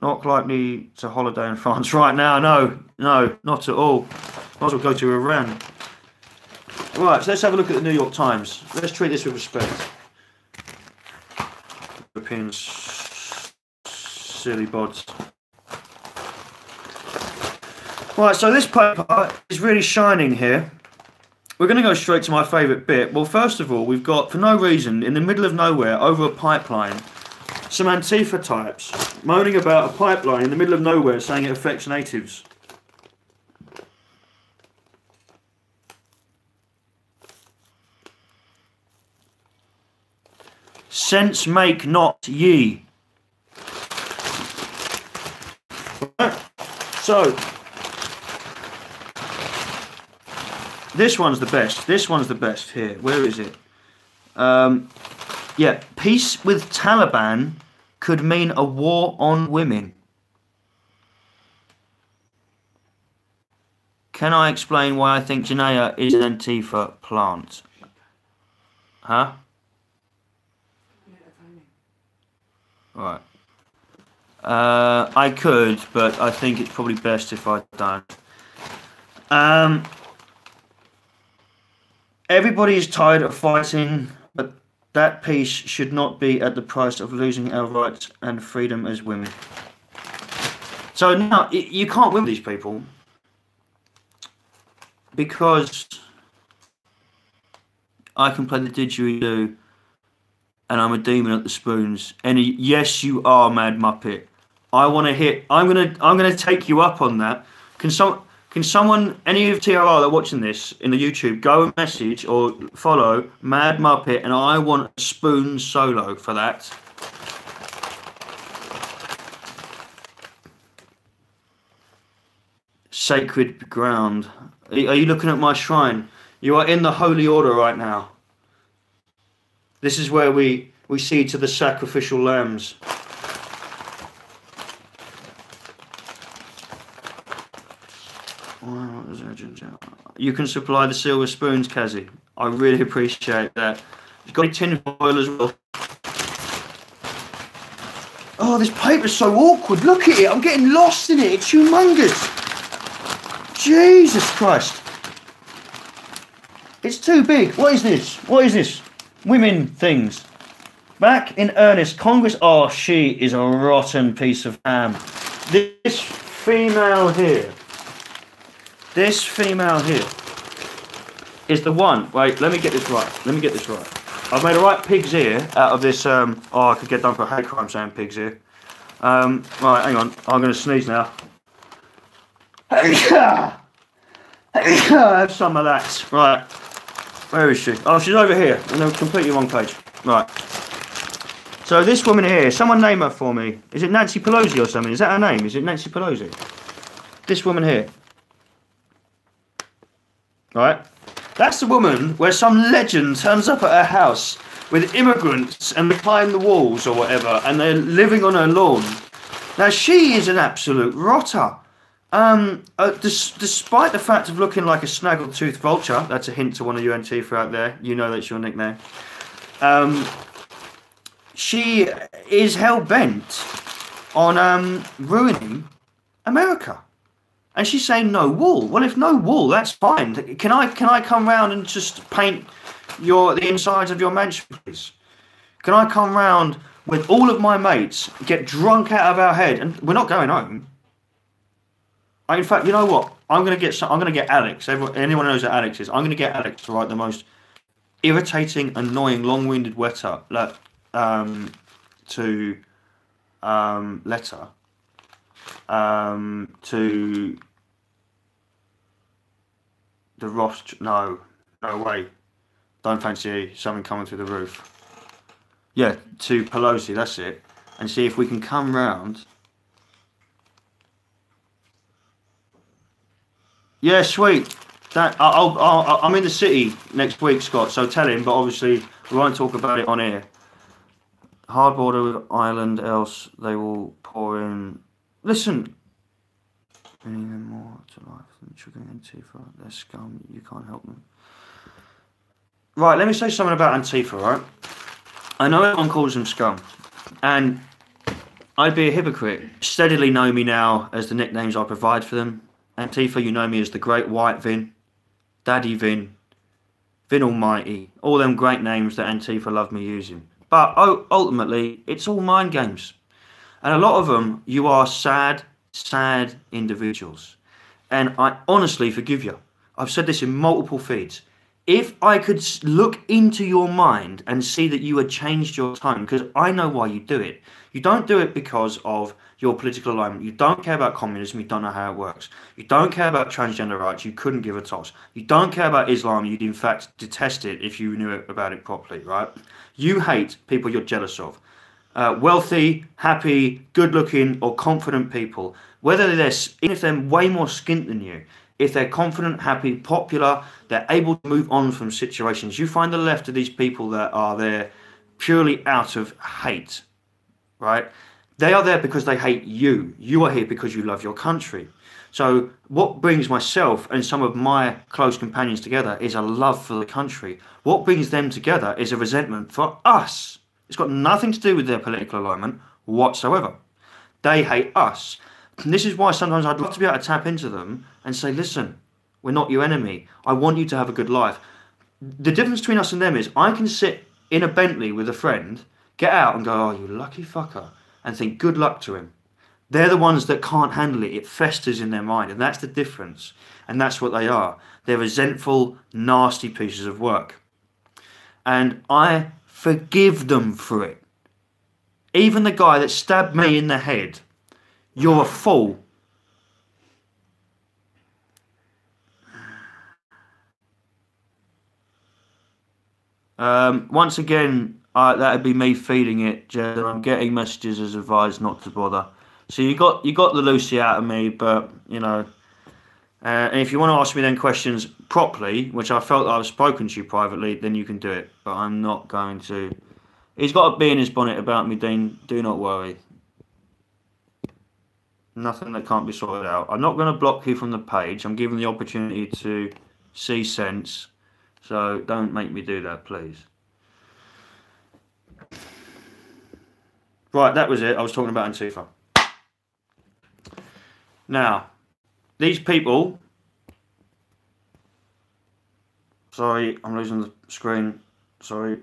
Not likely to holiday in France right now. No, not at all. Might as well go to Iran. Right, so let's have a look at the New York Times. Let's treat this with respect. Europeans, silly bods. Right, so this paper is really shining here. We're going to go straight to my favourite bit. Well, first of all, we've got, for no reason, in the middle of nowhere, over a pipeline, some Antifa types moaning about a pipeline in the middle of nowhere saying it affects natives. Sense make not ye. So, this one's the best. This one's the best here. Where is it? Yeah, peace with Taliban could mean a war on women. Can I explain why I think Janaea is an Antifa plant? Huh? Right. I could, but I think it's probably best if I don't. Everybody is tired of fighting, but that peace should not be at the price of losing our rights and freedom as women. So now, you can't win with these people because I can play the didgeridoo and I'm a demon at the spoons. And yes, you are, Mad Muppet. I want to hit. I'm gonna take you up on that. Can someone, any of TRR that are watching this in the YouTube, go and message or follow Mad Muppet, and I want a spoon solo for that. Sacred ground. Are you looking at my shrine? You are in the holy order right now. This is where we see to the sacrificial lambs. You can supply the silver spoons, Kazi. I really appreciate that. You've got a tin foil as well. Oh, this paper's so awkward. Look at it. I'm getting lost in it. It's humongous. Jesus Christ. It's too big. What is this? What is this? Women things. Back in earnest. Congress. Oh, she is a rotten piece of ham. This female here. This female here is the one. Wait, let me get this right. Let me get this right. I've made a right pig's ear out of this. Oh, I could get done for a hate crime saying pig's ear. Right, hang on. I'm going to sneeze now. Have some of that. Right. Where is she? Oh, she's over here. On the completely wrong page. Right. So this woman here, someone name her for me. Is it Nancy Pelosi or something? Is that her name? Is it Nancy Pelosi? This woman here. Right? That's the woman where some legend turns up at her house with immigrants and they climb the walls or whatever and they're living on her lawn. Now she is an absolute rotter. Despite the fact of looking like a snaggle-toothed vulture, that's a hint to one of you Antifa out there, you know that's your nickname. She is hell-bent on ruining America. And she's saying no wall. Well, if no wall, that's fine. Can I come round and just paint the insides of your mansion, please? Can I come round with all of my mates, get drunk out of our head, and we're not going home. In fact, you know what? I'm gonna get Alex. Anyone knows who Alex is? I'm gonna get Alex to write the most irritating, annoying, long-winded letter to the Ross. No way. Don't fancy something coming through the roof. Yeah, to Pelosi. That's it. And see if we can come round. Yeah, sweet. I'm in the city next week, Scott. So tell him. But obviously, we won't talk about it on air. Hard border with Ireland, else they will pour in. Listen. Bringing them more to life than triggering Antifa. They're scum. You can't help them. Right, let me say something about Antifa, right? I know everyone calls them scum. And I'd be a hypocrite. Steadily know me now as the nicknames I provide for them. Antifa, you know me as the Great White Vin, Daddy Vin, Vin Almighty. All them great names that Antifa love me using. But ultimately, it's all mind games. And a lot of them, you are sad individuals. And I honestly forgive you. I've said this in multiple feeds. If I could look into your mind and see that you had changed your tone, because I know why you do it. You don't do it because of your political alignment. You don't care about communism. You don't know how it works. You don't care about transgender rights. You couldn't give a toss. You don't care about Islam. You'd in fact detest it if you knew about it properly, right? You hate people you're jealous of. wealthy, happy, good-looking, or confident people. Whether they're, even if they're way more skint than you, if they're confident, happy, popular, they're able to move on from situations. You find the left of these people that are there purely out of hate, right? They are there because they hate you. You are here because you love your country. So what brings myself and some of my close companions together is a love for the country. What brings them together is a resentment for us. It's got nothing to do with their political alignment whatsoever. They hate us. And this is why sometimes I'd love to be able to tap into them and say, listen, we're not your enemy. I want you to have a good life. The difference between us and them is I can sit in a Bentley with a friend, get out and go, oh, you lucky fucker, and think good luck to him. They're the ones that can't handle it. It festers in their mind, and that's the difference. And that's what they are. They're resentful, nasty pieces of work. And I forgive them for it. Even the guy that stabbed me in the head, you're a fool. Once again, that would be me feeding it, Jed. I'm getting messages as advised not to bother. So you got the Lucy out of me, but you know, and if you want to ask me then questions properly, which I felt I've spoken to you privately, then you can do it. But I'm not going to. He's got a bee in his bonnet about me, Dean. Do not worry. Nothing that can't be sorted out. I'm not going to block you from the page. I'm giving the opportunity to see sense. So don't make me do that, please. Right, that was it. I was talking about Antifa. Now, these people... Sorry, I'm losing the screen. Sorry.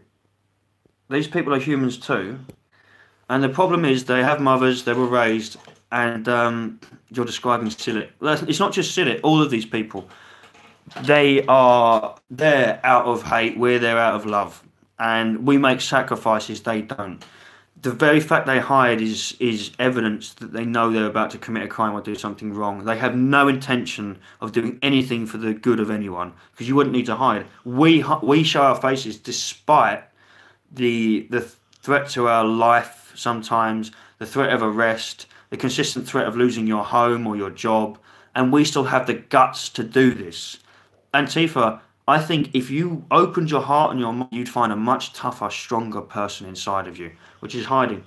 These people are humans too. And the problem is they have mothers, they were raised, and you're describing Sillett. It's not just Sillett, all of these people. They're out of hate, we're there out of love. And we make sacrifices, they don't. The very fact they hide is evidence that they know they're about to commit a crime or do something wrong. They have no intention of doing anything for the good of anyone, because you wouldn't need to hide. We show our faces despite the threat to our life sometimes, the threat of arrest, the consistent threat of losing your home or your job, and we still have the guts to do this. Antifa, I think if you opened your heart and your mind, you'd find a much tougher, stronger person inside of you, which is hiding.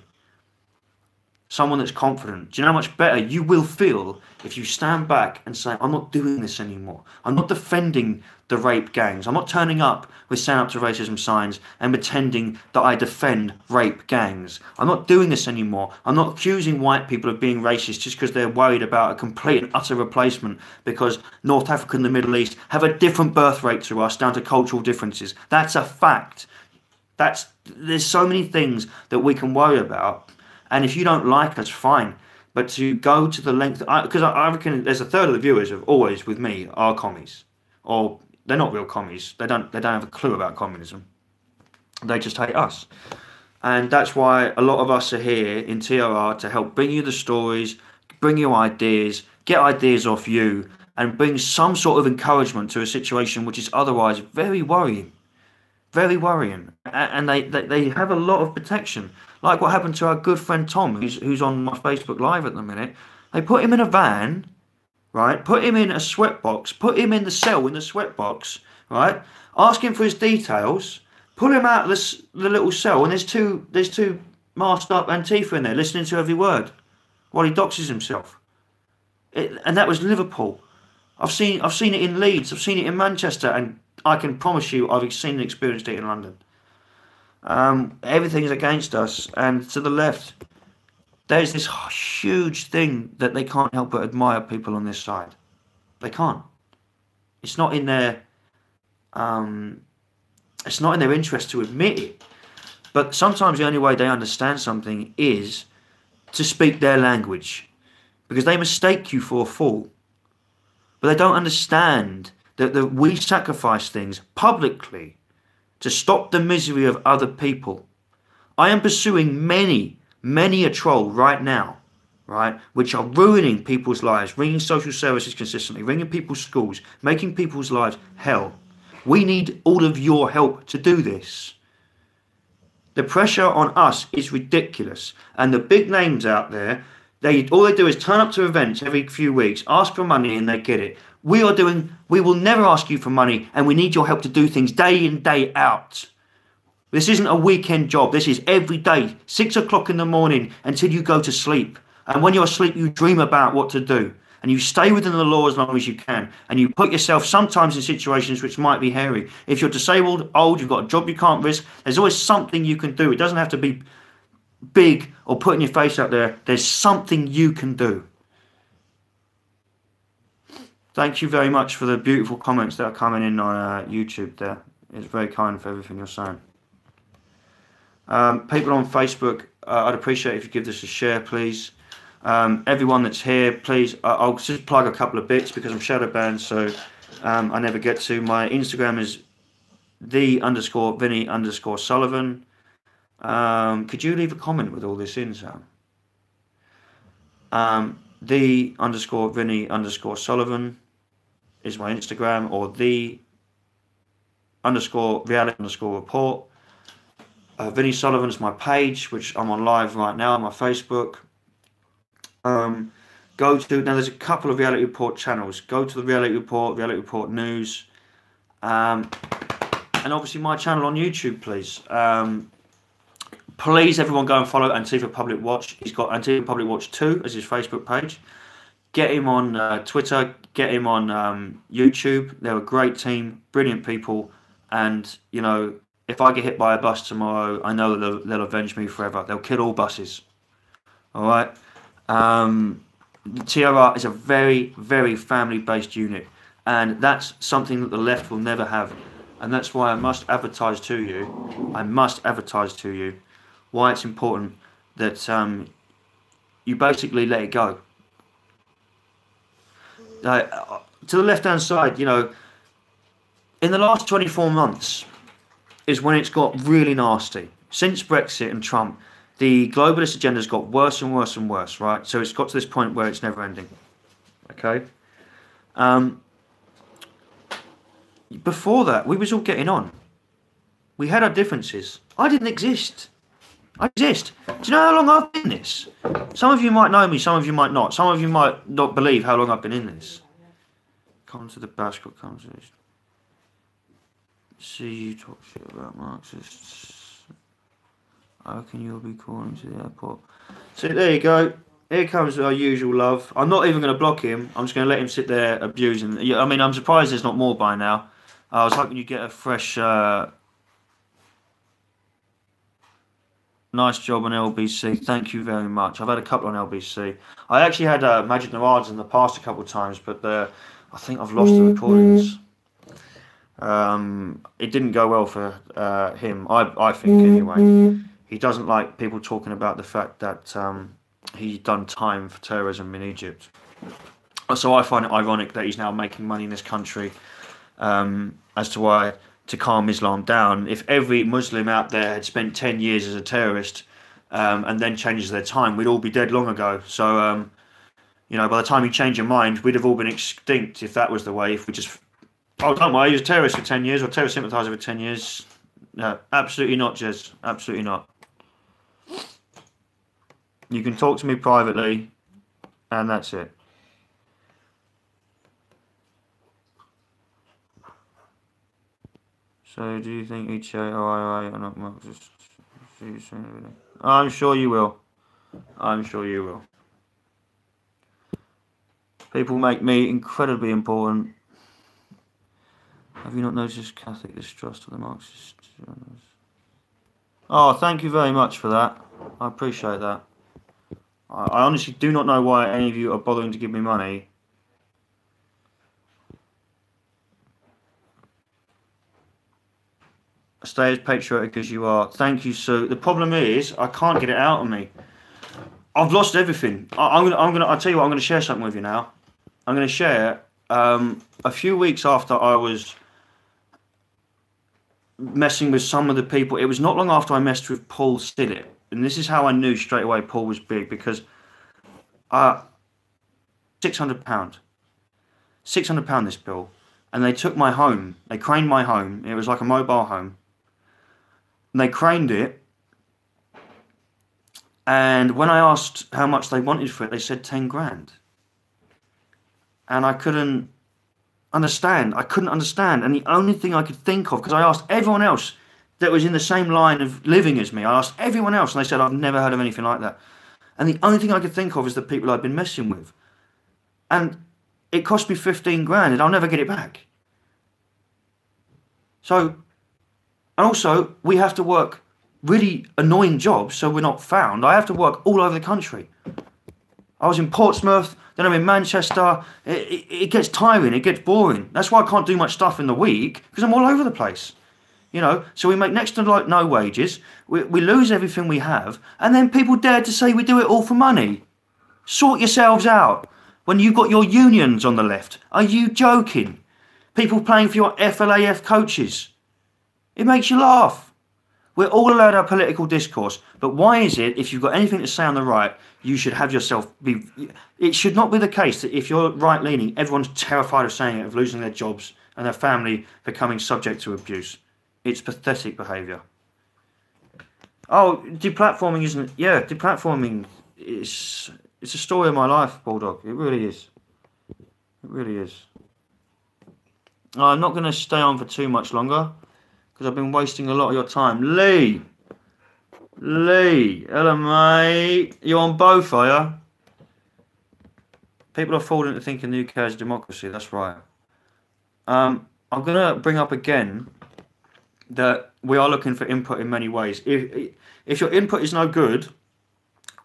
Someone that's confident. Do you know how much better you will feel if you stand back and say, I'm not doing this anymore. I'm not defending the rape gangs. I'm not turning up with Stand Up to Racism signs and pretending that I defend rape gangs. I'm not doing this anymore. I'm not accusing white people of being racist just because they're worried about a complete and utter replacement because North Africa and the Middle East have a different birth rate to us down to cultural differences. That's a fact. There's so many things that we can worry about. And if you don't like us, fine. But to go to the length... Because I reckon there's a third of the viewers of always, with me, are commies. Or they're not real commies. They don't have a clue about communism. They just hate us. And that's why a lot of us are here in TRR to help bring you the stories, bring you ideas, get ideas off you, and bring some sort of encouragement to a situation which is otherwise very worrying. Very worrying. And they have a lot of protection. Like what happened to our good friend Tom, who's on my Facebook Live at the minute. They put him in a van, right? Put him in a sweatbox. Put him in the cell in the sweatbox, right? Ask him for his details. Pull him out of the little cell, and there's two masked up Antifa in there listening to every word while he doxes himself. And that was Liverpool. I've seen it in Leeds. I've seen it in Manchester, and I can promise you I've seen and experienced it in London. Everything's against us, and to the left there's this huge thing that they can't help but admire people on this side. They can't. It's not in their interest to admit it, but sometimes the only way they understand something is to speak their language, because they mistake you for a fool. But they don't understand that we sacrifice things publicly to stop the misery of other people. I am pursuing many a troll right now, right, which are ruining people's lives, ringing social services consistently, ringing people's schools, making people's lives hell. We need all of your help to do this. The pressure on us is ridiculous. And the big names out there, all they do is turn up to events every few weeks, ask for money, and they get it. We will never ask you for money, and we need your help to do things day in, day out. This isn't a weekend job. This is every day, 6 o'clock in the morning until you go to sleep. And when you're asleep, you dream about what to do. And you stay within the law as long as you can. And you put yourself sometimes in situations which might be hairy. If you're disabled, old, you've got a job you can't risk, there's always something you can do. It doesn't have to be big or putting your face out there. There's something you can do. Thank you very much for the beautiful comments that are coming in on YouTube there. It's very kind for everything you're saying. People on Facebook, I'd appreciate if you give this a share, please. Everyone that's here, please, I'll just plug a couple of bits because I'm shadow banned, so I never get to. My Instagram is _Vinny_Sullivan. Could you leave a comment with all this in, Sam? _Vinny_Sullivan is my Instagram, or _reality_report. Vinny Sullivan is my page, which I'm on live right now on my Facebook. Now there's a couple of Reality Report channels. Go to the Reality Report News, and obviously my channel on YouTube, please. Please, everyone, go and follow Antifa Public Watch. He's got Antifa Public Watch 2 as his Facebook page. Get him on Twitter. Get him on YouTube. They're a great team, brilliant people, and you know, if I get hit by a bus tomorrow, I know that they'll avenge me forever. They'll kill all buses. All right. The TRR is a very, very family-based unit, and that's something that the left will never have. And that's why I must advertise to you. I must advertise to you why it's important that you basically let it go. To the left-hand side, you know, in the last 24 months is when it's got really nasty. Since Brexit and Trump, the globalist agenda's got worse and worse and worse, right? So it's got to this point where it's never ending. Okay? Before that, we was all getting on. We had our differences. I didn't exist. I exist. Do you know how long I've been in this? Some of you might know me, some of you might not. Some of you might not believe how long I've been in this. Come to the Bashkot conversation. See you talk shit about Marxists. How can you be calling to the airport? So there you go. Here comes our usual love. I'm not even going to block him. I'm just going to let him sit there abusing. I mean, I'm surprised there's not more by now. I was hoping you get a fresh... nice job on LBC. Thank you very much. I've had a couple on LBC. I actually had Majid Nawads in the past a couple of times, but I think I've lost the recordings. It didn't go well for him, I think, anyway. He doesn't like people talking about the fact that he's done time for terrorism in Egypt. So I find it ironic that he's now making money in this country as to why... to calm Islam down. If every Muslim out there had spent 10 years as a terrorist and then changes their time, we'd all be dead long ago. So, you know, by the time you change your mind, we'd have all been extinct if that was the way. If we just, oh, don't worry, he was a terrorist for 10 years or terrorist sympathiser for 10 years. No, absolutely not, Jez. Absolutely not. You can talk to me privately, and that's it. So, do you think ETA or IRA are not Marxist? I'm sure you will. I'm sure you will. People make me incredibly important. Have you not noticed Catholic distrust of the Marxists? Oh, thank you very much for that. I appreciate that. I honestly do not know why any of you are bothering to give me money. Stay as patriotic as you are. Thank you, Sue. The problem is, I can't get it out of me. I've lost everything. I'll tell you what, I'm gonna share something with you now. I'm gonna share a few weeks after I was messing with some of the people. It was not long after I messed with Paul Sillett, and this is how I knew straight away Paul was big, because £600, £600 this bill, and they took my home. They craned my home. It was like a mobile home. And they craned it, And when I asked how much they wanted for it, they said 10 grand. And I couldn't understand. And the only thing I could think of, because I asked everyone else that was in the same line of living as me, I asked everyone else, and they said, I've never heard of anything like that. And the only thing I could think of is the people I'd been messing with. And it cost me 15 grand, and I'll never get it back. So, and also, we have to work really annoying jobs so we're not found. I have to work all over the country. I was in Portsmouth, then I'm in Manchester. It gets tiring, it gets boring. That's why I can't do much stuff in the week, because I'm all over the place. You know, so we make next to like no wages, we lose everything we have, and then people dare to say we do it all for money. Sort yourselves out. When you've got your unions on the left, are you joking? People paying for your FLAF coaches. It makes you laugh. We're all allowed our political discourse, but why is it, if you've got anything to say on the right, you should have yourself be... It should not be the case that if you're right-leaning, everyone's terrified of saying it, of losing their jobs and their family becoming subject to abuse. It's pathetic behaviour. Oh, deplatforming isn't... Yeah, deplatforming is... It's a story of my life, Bulldog. It really is. It really is. I'm not going to stay on for too much longer, because I've been wasting a lot of your time. Lee! Hello, mate. You on both, are you? People are falling into thinking the UK is a democracy. That's right. I'm going to bring up again that we are looking for input in many ways. If your input is no good,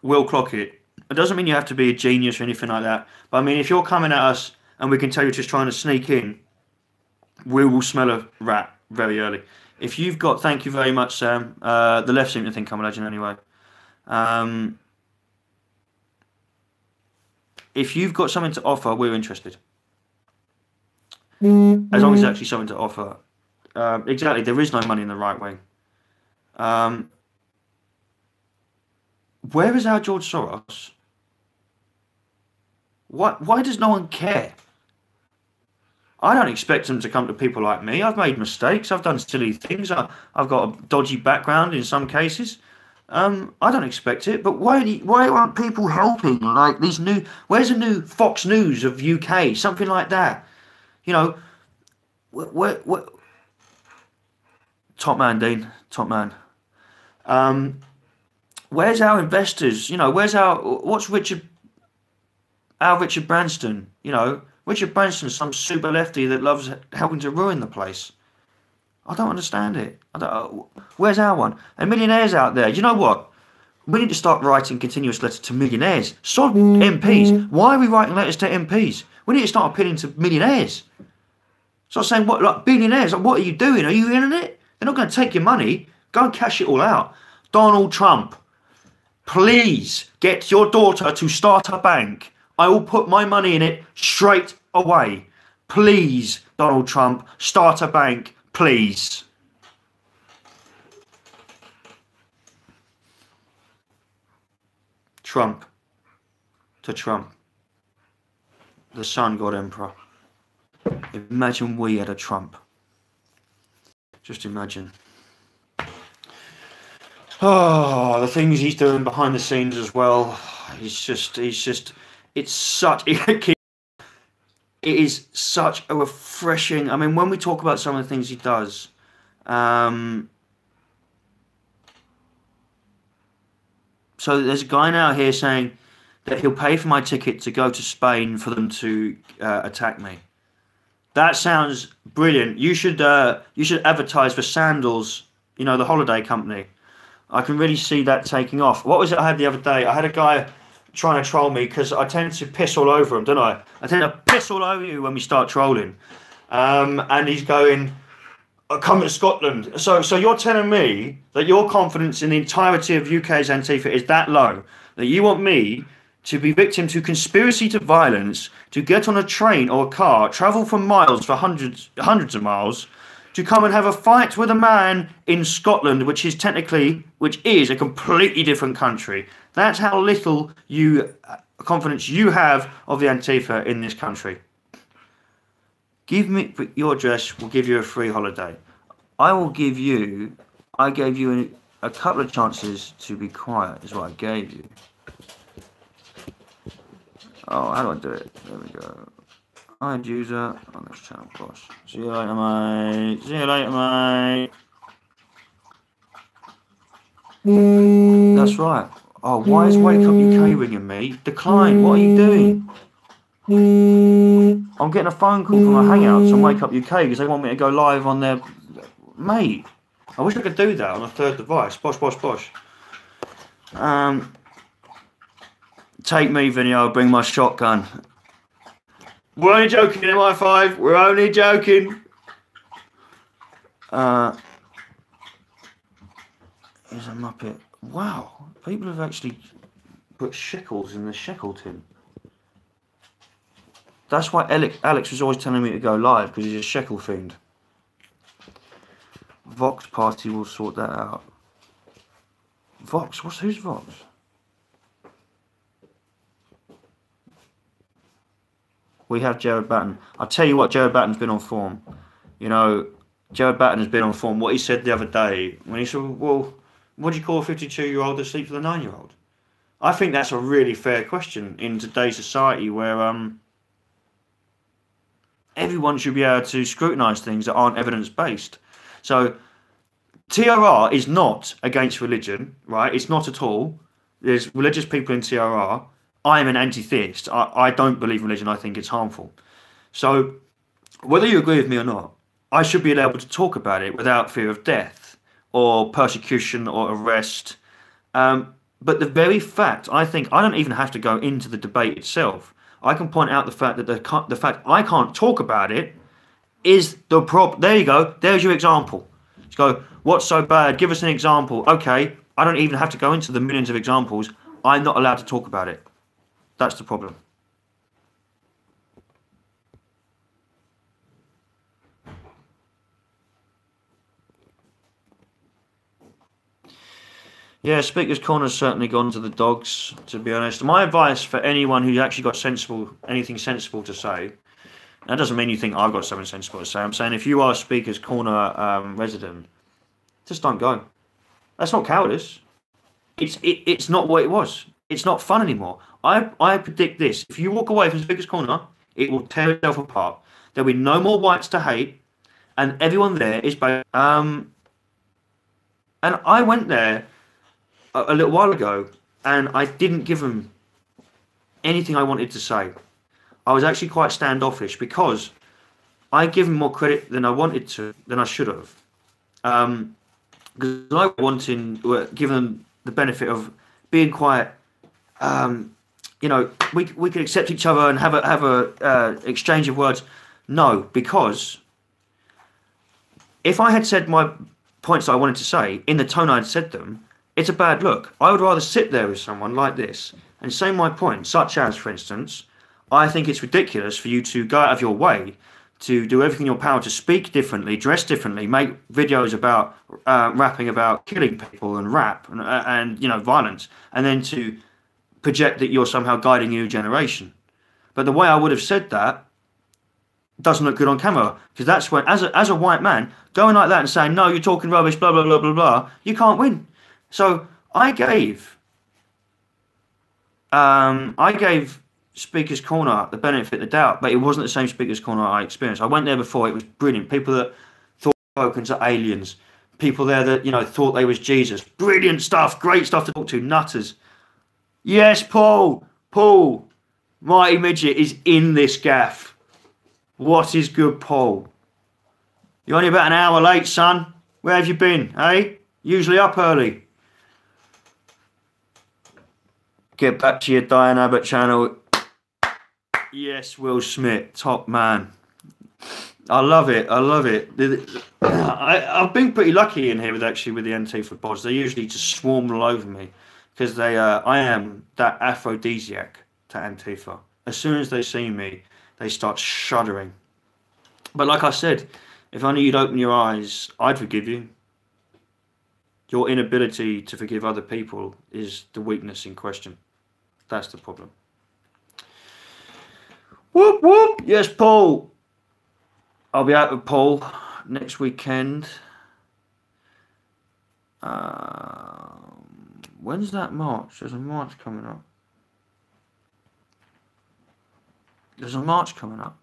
we'll clock it. It doesn't mean you have to be a genius or anything like that. But I mean, if you're coming at us and we can tell you're just trying to sneak in, we will smell a rat very early. If you've got, thank you very much, Sam. The left seem to think I'm a legend anyway. If you've got something to offer, we're interested. As long as there's actually something to offer. Exactly, there is no money in the right wing. Where is our George Soros? Why does no one care? I don't expect them to come to people like me. I've made mistakes. I've done silly things. I've got a dodgy background in some cases. I don't expect it. But why aren't people helping? Like these new... Where's a new Fox News of UK? Something like that. You know... Top man, Dean. Top man. Where's our investors? You know, what's Richard Branson? You know, Richard Branson's some super lefty that loves helping to ruin the place. I don't understand it. Where's our one? And millionaires out there. You know what? We need to start writing continuous letters to millionaires. Stop MPs. Why are we writing letters to MPs? We need to start appealing to millionaires. Start saying, what, like billionaires? Like, what are you doing? Are you in it? They're not going to take your money. Go and cash it all out. Donald Trump, please get your daughter to start a bank. I will put my money in it straight away. Please, Donald Trump, start a bank, please. Trump to Trump, the Sun God Emperor. Imagine we had a Trump. Just imagine. Oh, the things he's doing behind the scenes as well. It's such, it is such a refreshing, I mean, when we talk about some of the things he does, so there's a guy now here saying that he'll pay for my ticket to go to Spain for them to attack me. That sounds brilliant. You should advertise for Sandals, you know, the holiday company. I can really see that taking off. What was it I had the other day? I had a guy trying to troll me because I tend to piss all over him, don't I? I tend to piss all over you when we start trolling. And he's going, come to Scotland. So you're telling me that your confidence in the entirety of UK's Antifa is that low, that you want me to be victim to conspiracy to violence, to get on a train or a car, travel for miles, for hundreds of miles, to come and have a fight with a man in Scotland, which is a completely different country. That's how little confidence you have of the Antifa in this country. Give me your address, we'll give you a free holiday. I gave you a couple of chances to be quiet is what I gave you. Oh, how do I do it? There we go. End user on this channel, boss. See you later, mate. See you later, mate. That's right. Oh, why is Wake Up UK ringing me? Decline. What are you doing? I'm getting a phone call from my Hangouts on Wake Up UK because they want me to go live on their... Mate, I wish I could do that on a third device. Bosh, bosh, bosh. Take me, Vinny. I'll bring my shotgun. We're only joking, MI5. We're only joking. Here's a Muppet. Wow, people have actually put shekels in the shekel tin. That's why Alex was always telling me to go live, because he's a shekel fiend. Vox Party will sort that out. Vox? Who's Vox? We have Jared Batten. I'll tell you what, Jared Batten's been on form. You know, Jared Batten has been on form. What he said the other day, when he said, well, what do you call a 52-year-old that sleeps with a 9-year-old? I think that's a really fair question in today's society where everyone should be able to scrutinise things that aren't evidence-based. So, TRR is not against religion, right? It's not at all. There's religious people in TRR. I am an anti-theist. I don't believe religion. I think it's harmful. So, whether you agree with me or not, I should be able to talk about it without fear of death or persecution or arrest. But the very fact, I think, I don't even have to go into the debate itself. I can point out the fact that the fact I can't talk about it is the problem. There you go. There's your example. Just go, what's so bad? Give us an example. Okay, I don't even have to go into the millions of examples. I'm not allowed to talk about it. That's the problem. Yeah, Speaker's Corner's certainly gone to the dogs, to be honest. My advice for anyone who's actually got anything sensible to say, that doesn't mean you think I've got something sensible to say. I'm saying if you are a Speaker's Corner resident, just don't go. That's not cowardice. It's not what it was. It's not fun anymore. I predict this. If you walk away from Speaker's Corner, it will tear itself apart. There'll be no more whites to hate, and everyone there is... and I went there a little while ago, and I didn't give them anything I wanted to say. I was actually quite standoffish because I give them more credit than I wanted to, than I should have. Because I wanted to give them the benefit of being quiet. You know, we could accept each other and have a exchange of words. No, because if I had said my points that I wanted to say in the tone I'd said them, it's a bad look. I would rather sit there with someone like this and say my point, such as, for instance, I think it's ridiculous for you to go out of your way to do everything in your power to speak differently, dress differently, make videos about rapping about killing people and rap and you know, violence, and then to project that you're somehow guiding a new generation. But the way I would have said that doesn't look good on camera, because that's when, as a white man, going like that and saying, no, you're talking rubbish, blah, blah, blah, blah, blah, you can't win. So I gave Speaker's Corner the benefit of the doubt, but it wasn't the same Speaker's Corner I experienced. I went there before, it was brilliant. People that thought Republicans are aliens, people there that, you know, thought they was Jesus. Brilliant stuff, great stuff to talk to, nutters. Yes, Paul, Mighty Midget is in this gaff. What is good, Paul? You're only about an hour late, son. Where have you been, eh? Usually up early. Get back to your Diane Abbott channel. Yes, Will Smith, top man. I love it. I love it. I've been pretty lucky in here with the Antifa pods. They usually just swarm all over me because I am that aphrodisiac to Antifa. As soon as they see me, they start shuddering. But like I said, if only you'd open your eyes, I'd forgive you. Your inability to forgive other people is the weakness in question. That's the problem. Whoop, whoop. Yes, Paul. I'll be out with Paul next weekend. When's that march? There's a march coming up. There's a march coming up.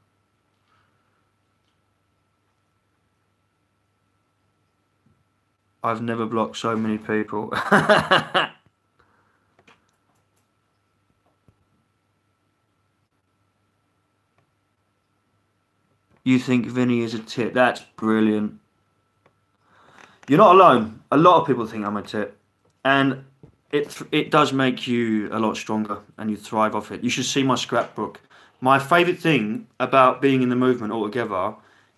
I've never blocked so many people. You think Vinny is a tit? That's brilliant. You're not alone. A lot of people think I'm a tit. And it does make you a lot stronger and you thrive off it. You should see my scrapbook. My favourite thing about being in the movement altogether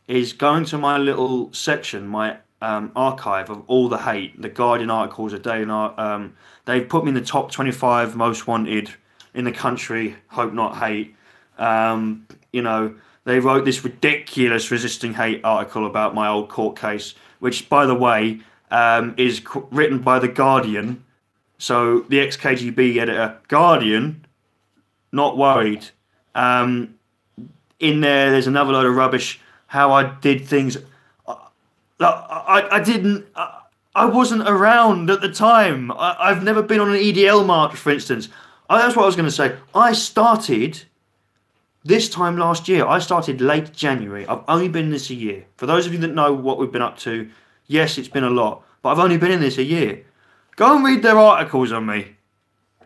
is going to my little section, my archive of all the hate, the Guardian articles, the Daily they've put me in the top 25 most wanted in the country, hope not hate. You know, they wrote this ridiculous resisting hate article about my old court case, which, by the way, is written by the Guardian. So the ex-KGB editor, Guardian, not worried. In there's another load of rubbish. How I did things. I wasn't around at the time. I've never been on an EDL march, for instance. That's what I was going to say. I started this time last year. I started late January. I've only been in this a year. For those of you that know what we've been up to, yes, it's been a lot. But I've only been in this a year. Go and read their articles on me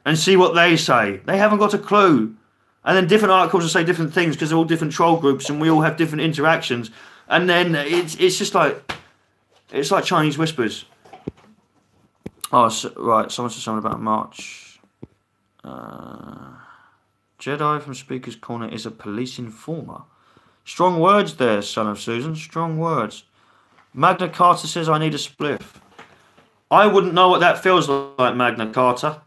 and see what they say. They haven't got a clue. And then different articles will say different things because they're all different troll groups and we all have different interactions. And then it's just like, it's like Chinese whispers. Oh, so, right. Someone said something about March. Jedi from Speaker's Corner is a police informer. Strong words there, son of Susan. Strong words. Magna Carta says I need a spliff. I wouldn't know what that feels like, Magna Carta.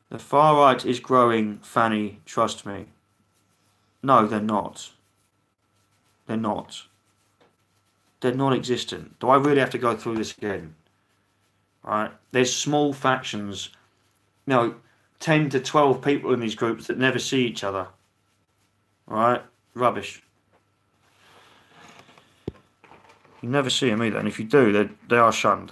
The far right is growing, Fanny, trust me. No, they're not. They're not. They're non-existent. Do I really have to go through this again? Right? There's small factions, 10 to 12 people in these groups that never see each other. Right? Rubbish. You never see them either, and if you do, they are shunned.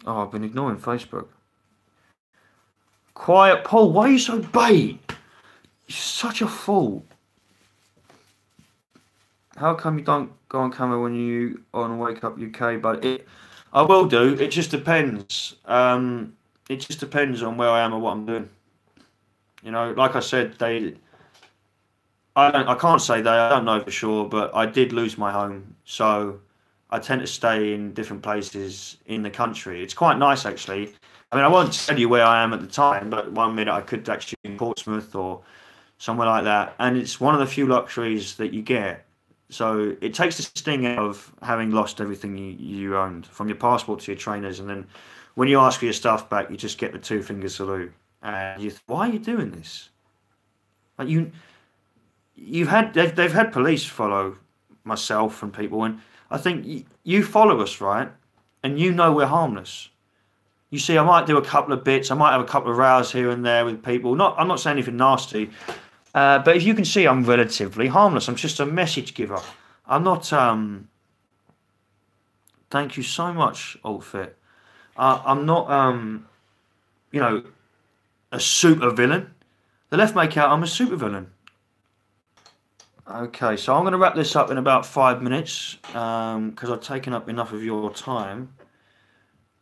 Oh, I've been ignoring Facebook. Quiet Paul, why are you so bait? You're such a fool. How come you don't go on camera when you on Wake Up UK? But I will do. It just depends. It just depends on where I am and what I'm doing. You know, like I said, I can't say they. I don't know for sure, but I did lose my home, so I tend to stay in different places in the country. It's quite nice, actually. I mean, I won't tell you where I am at the time, but one minute I could actually be in Portsmouth or somewhere like that, and it's one of the few luxuries that you get. So it takes the sting out of having lost everything you owned, from your passport to your trainers, and then when you ask for your stuff back, you just get the two-finger salute. And you think, why are you doing this? Like they've had police follow myself and people, and I think you follow us, right? And you know we're harmless. You see, I might do a couple of bits, I might have a couple of rows here and there with people. I'm not saying anything nasty, but if you can see, I'm relatively harmless. I'm just a message giver. I'm not. Thank you so much, Altfit. I'm not. A super villain. The left make out I'm a super villain. Okay, so I'm going to wrap this up in about 5 minutes because I've taken up enough of your time.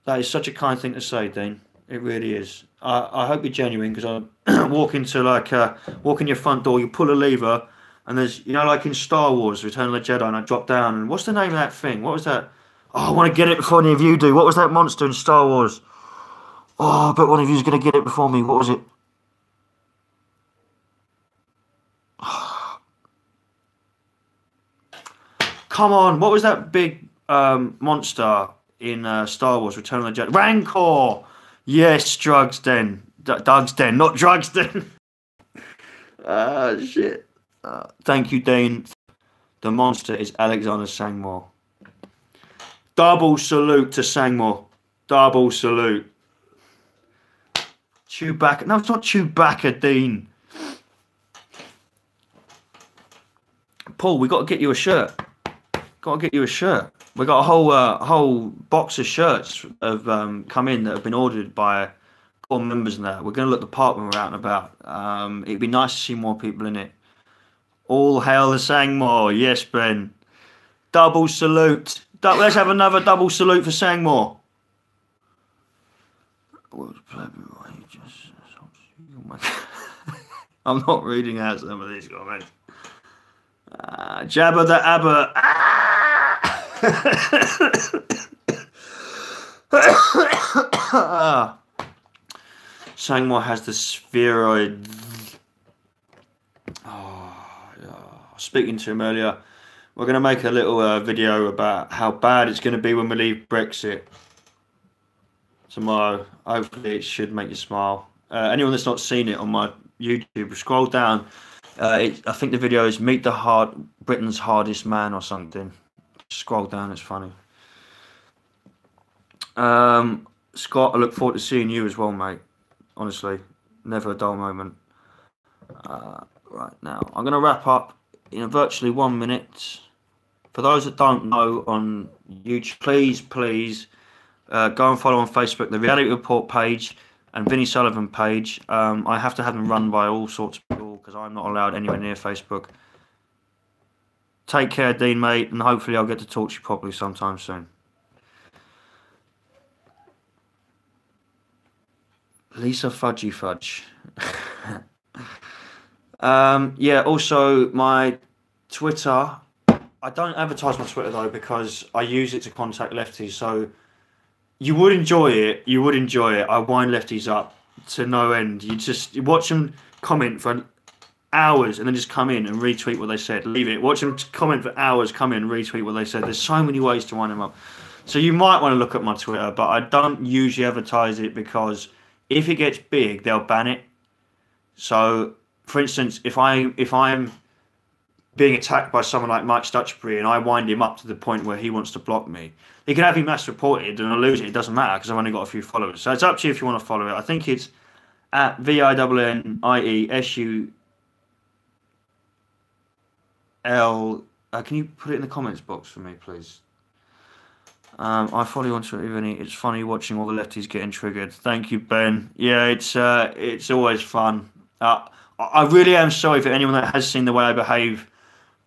That is such a kind thing to say, Dean. It really is. I hope you're genuine, because I walk in your front door, you pull a lever, and there's, like in Star Wars, Return of the Jedi, and I drop down, and what's the name of that thing? What was that? Oh, I want to get it before any of you do. What was that monster in Star Wars? Oh, I bet one of you's going to get it before me. What was it? Come on, what was that big monster in Star Wars, Return of the Jedi? Rancor! Yes, Drugs Den. Doug's Den, not Drugs Den. Shit. Thank you, Dane. The monster is Alexander Sangmore. Double salute to Sangmore. Double salute. Chewbacca. No, it's not Chewbacca, Dean. Paul, we got to get you a shirt. Got to get you a shirt. We got a whole box of shirts have come in that have been ordered by core members and that. We're going to look the part when we're out and about. It'd be nice to see more people in it. All hail the Sangmore. Yes, Ben. Double salute. Let's have another double salute for Sangmore. I'm not reading out some of these comments. Jabba the Abba. Sangmore has the spheroid. Speaking to him earlier, we're going to make a little video about how bad it's going to be when we leave Brexit tomorrow. Hopefully it should make you smile. Anyone that's not seen it on my YouTube, scroll down. I think the video is Meet Britain's Hardest Man or something. Scroll down, it's funny. Scott, I look forward to seeing you as well, mate. Honestly, never a dull moment. Right now, I'm going to wrap up in virtually 1 minute. For those that don't know on YouTube, please go and follow on Facebook the Reality Report page and Vinnie Sullivan page. I have to have them run by all sorts of people because I'm not allowed anywhere near Facebook. Take care, Dean, mate, and hopefully I'll get to talk to you properly sometime soon. Lisa Fudgy Fudge. Yeah, also my Twitter. I don't advertise my Twitter though because I use it to contact lefties. So you would enjoy it. You would enjoy it. I wind lefties up to no end. You watch them comment for hours and then just come in and retweet what they said. Leave it. Watch them comment for hours, come in and retweet what they said. There's so many ways to wind them up. So you might want to look at my Twitter, but I don't usually advertise it because if it gets big, they'll ban it. So, for instance, if I'm being attacked by someone like Mike Stutchbury and I wind him up to the point where he wants to block me, he can have him mass reported and I lose it. It doesn't matter because I've only got a few followers. So it's up to you if you want to follow it. I think it's at VINNIESUL. Can you put it in the comments box for me, please? I follow you on Twitter, Vinny. It's funny watching all the lefties getting triggered. Thank you, Ben. Yeah, it's always fun. I really am sorry for anyone that has seen the way I behave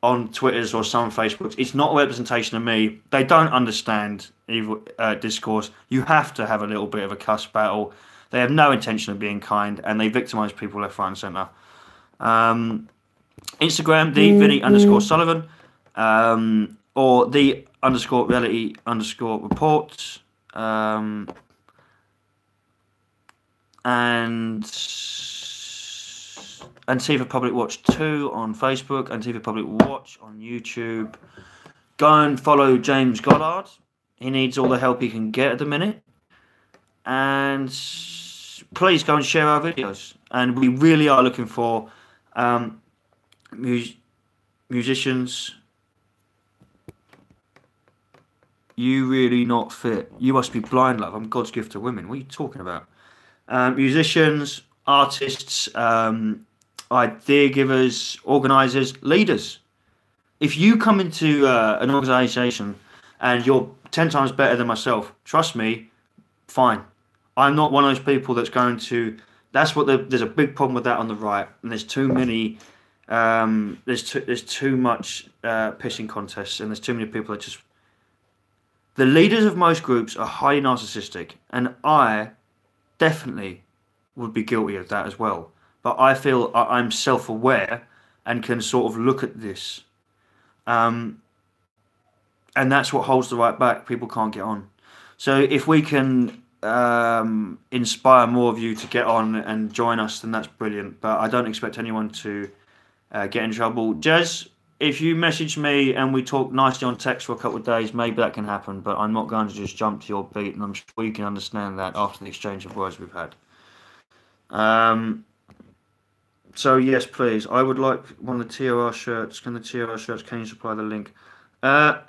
on Twitters or some Facebooks. It's not a representation of me. They don't understand evil discourse. You have to have a little bit of a cuss battle. They have no intention of being kind, and they victimise people left, right, and centre. Instagram, _Vinny_Sullivan, or _reality_report, and Antifa Public Watch 2 on Facebook, Antifa Public Watch on YouTube. Go and follow James Goddard. He needs all the help he can get at the minute. And please go and share our videos. And we really are looking for musicians. You really not fit. You must be blind, love. I'm God's gift to women. What are you talking about? Musicians, artists, idea givers, organisers, leaders. If you come into an organisation and you're 10 times better than myself, trust me, fine. I'm not one of those people that's going to. That's what there's a big problem with that on the right, and there's too many. There's too much pissing contests, and there's too many people that just. The leaders of most groups are highly narcissistic, and I definitely would be guilty of that as well. But I feel I'm self-aware and can sort of look at this. And that's what holds the right back. People can't get on. So if we can inspire more of you to get on and join us, then that's brilliant. But I don't expect anyone to get in trouble. Jez, if you message me and we talk nicely on text for a couple of days, maybe that can happen. But I'm not going to just jump to your beat, and I'm sure you can understand that after the exchange of words we've had. So yes, please. I would like one of the TOR shirts. Can you supply the link? Right,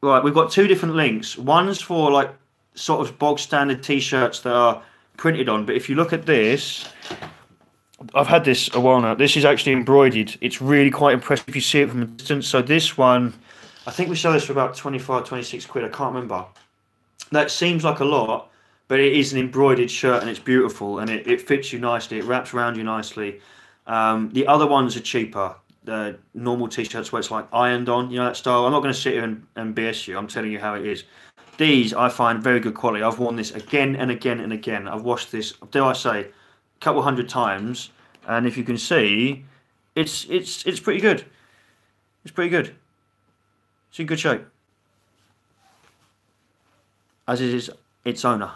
we've got two different links. One's for like sort of bog standard T-shirts that are printed on. But if you look at this, I've had this a while now. This is actually embroidered. It's really quite impressive if you see it from a distance. So this one, I think we sell this for about 25, 26 quid. I can't remember. That seems like a lot, but it is an embroidered shirt and it's beautiful and it fits you nicely. It wraps around you nicely. The other ones are cheaper. The normal t-shirts where it's like ironed on, you know that style. I'm not going to sit here and BS you. I'm telling you how it is. These I find very good quality. I've worn this again and again and again. I've washed this, dare I say, a couple hundred times, and if you can see, it's pretty good. It's pretty good. It's in good shape, as is its owner.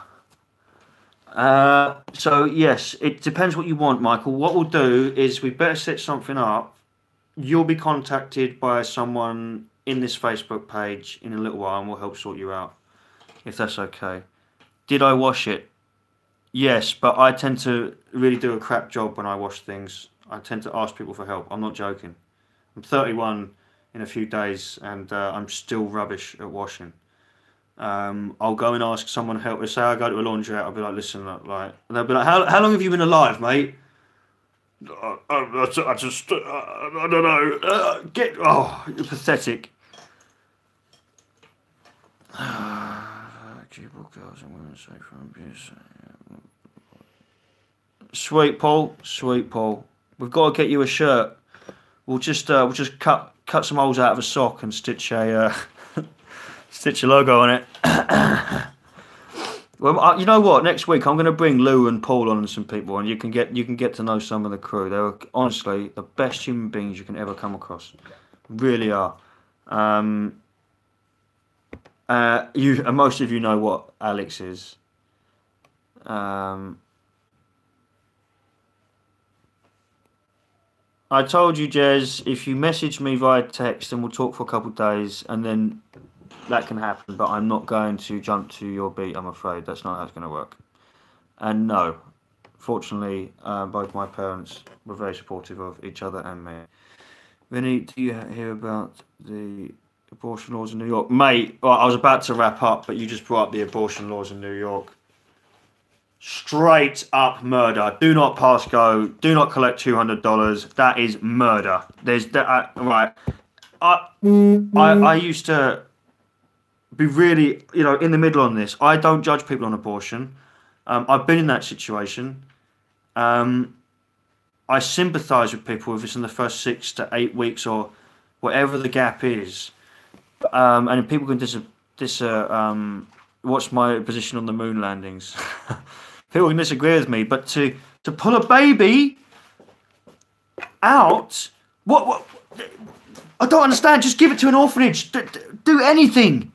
So yes, it depends what you want, Michael. What we'll do is we better set something up. You'll be contacted by someone in this Facebook page in a little while, and we'll help sort you out, if that's okay. Did I wash it? Yes, but I tend to really do a crap job when I wash things. I tend to ask people for help. I'm not joking. I'm 31 in a few days, and I'm still rubbish at washing. I'll go and ask someone help. Say I go to a laundrette, I'll be like, listen, like, and they'll be like, how long have you been alive, mate? I don't know. You're pathetic. Sweet Paul, sweet Paul. We've got to get you a shirt. We'll just cut some holes out of a sock and stitch a stitch a logo on it. Well, you know what? Next week I'm going to bring Lou and Paul on and some people, and you can get to know some of the crew. They're honestly the best human beings you can ever come across. Really are. And most of you know what Alex is. I told you, Jez, if you message me via text, and we'll talk for a couple of days, and then that can happen. But I'm not going to jump to your beat, I'm afraid. That's not how it's going to work. And no, fortunately, both my parents were very supportive of each other and me. Vinny, do you hear about the abortion laws in New York? Mate, well, I was about to wrap up, but you just brought up the abortion laws in New York. Straight up murder. Do not pass go. Do not collect $200. That is murder. There's that. Right. I used to be really, in the middle on this. I don't judge people on abortion. I've been in that situation. I sympathise with people if it's in the first 6 to 8 weeks or whatever the gap is. And people can what's my position on the moon landings? People can disagree with me, but to pull a baby out, what? I don't understand. Just give it to an orphanage. Do anything.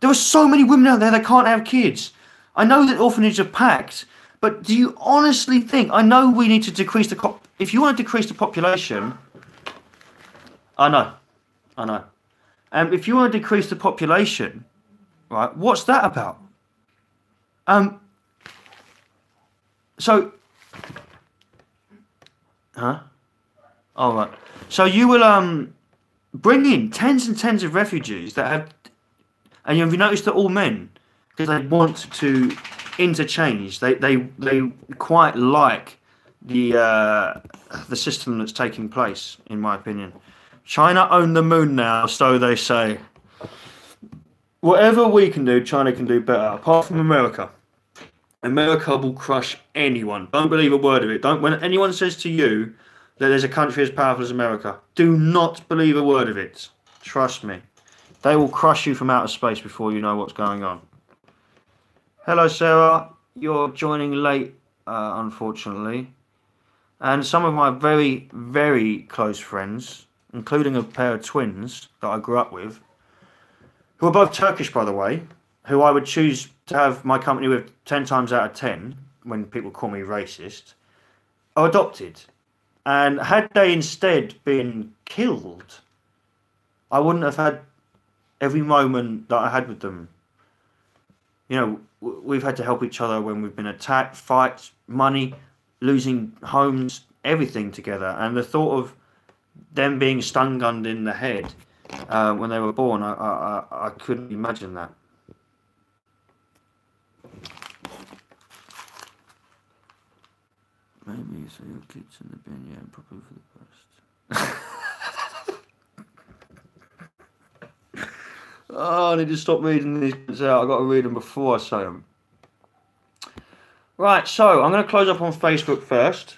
There are so many women out there that can't have kids. I know that orphanages are packed, but do you honestly think? I know we need to decrease if you want to decrease the population, I know. If you want to decrease the population, right? What's that about? So, huh? All right. So you will bring in tens and tens of refugees that have, and have you noticed that all men, because they want to interchange. They quite like the system that's taking place, in my opinion. China own the moon now, so they say. Whatever we can do, China can do better. Apart from America. America will crush anyone. Don't believe a word of it. When anyone says to you that there's a country as powerful as America, do not believe a word of it. Trust me. They will crush you from outer space before you know what's going on. Hello, Sarah. You're joining late, unfortunately. And some of my very, very close friends, including a pair of twins that I grew up with, who are both Turkish, by the way, who I would choose to have my company with 10 times out of 10, when people call me racist, are adopted. And had they instead been killed, I wouldn't have had every moment that I had with them. We've had to help each other when we've been attacked, fights, money, losing homes, everything together. And the thought of them being stun-gunned in the head when they were born, I couldn't imagine that. Maybe you say your kids in the bin, yeah, probably for the best. Oh, I need to stop reading these out. I've got to read them before I say them. Right, so I'm going to close up on Facebook first.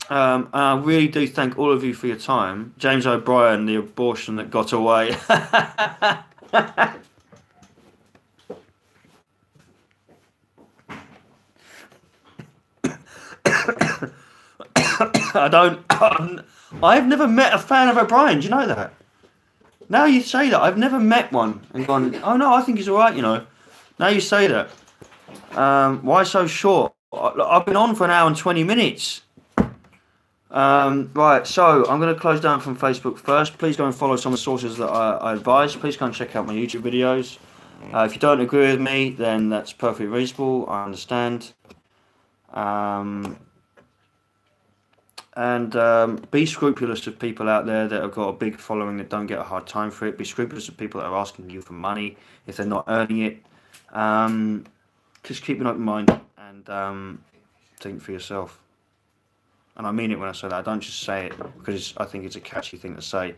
And I really do thank all of you for your time. James O'Brien, the abortion that got away. I've never met a fan of O'Brien, do you know that? Now you say that, I've never met one and gone, oh no, I think he's alright, you know. Now you say that. Why so short? I've been on for an hour and 20 minutes. Right, so I'm going to close down from Facebook first. Please go and follow some of the sources that I advise. Please go and check out my YouTube videos. If you don't agree with me, then that's perfectly reasonable. I understand. Be scrupulous of people out there that have got a big following that don't get a hard time for it. Be scrupulous of people that are asking you for money if they're not earning it. Just keep an open mind and think for yourself. And I mean it when I say that. I don't just say it because I think it's a catchy thing to say.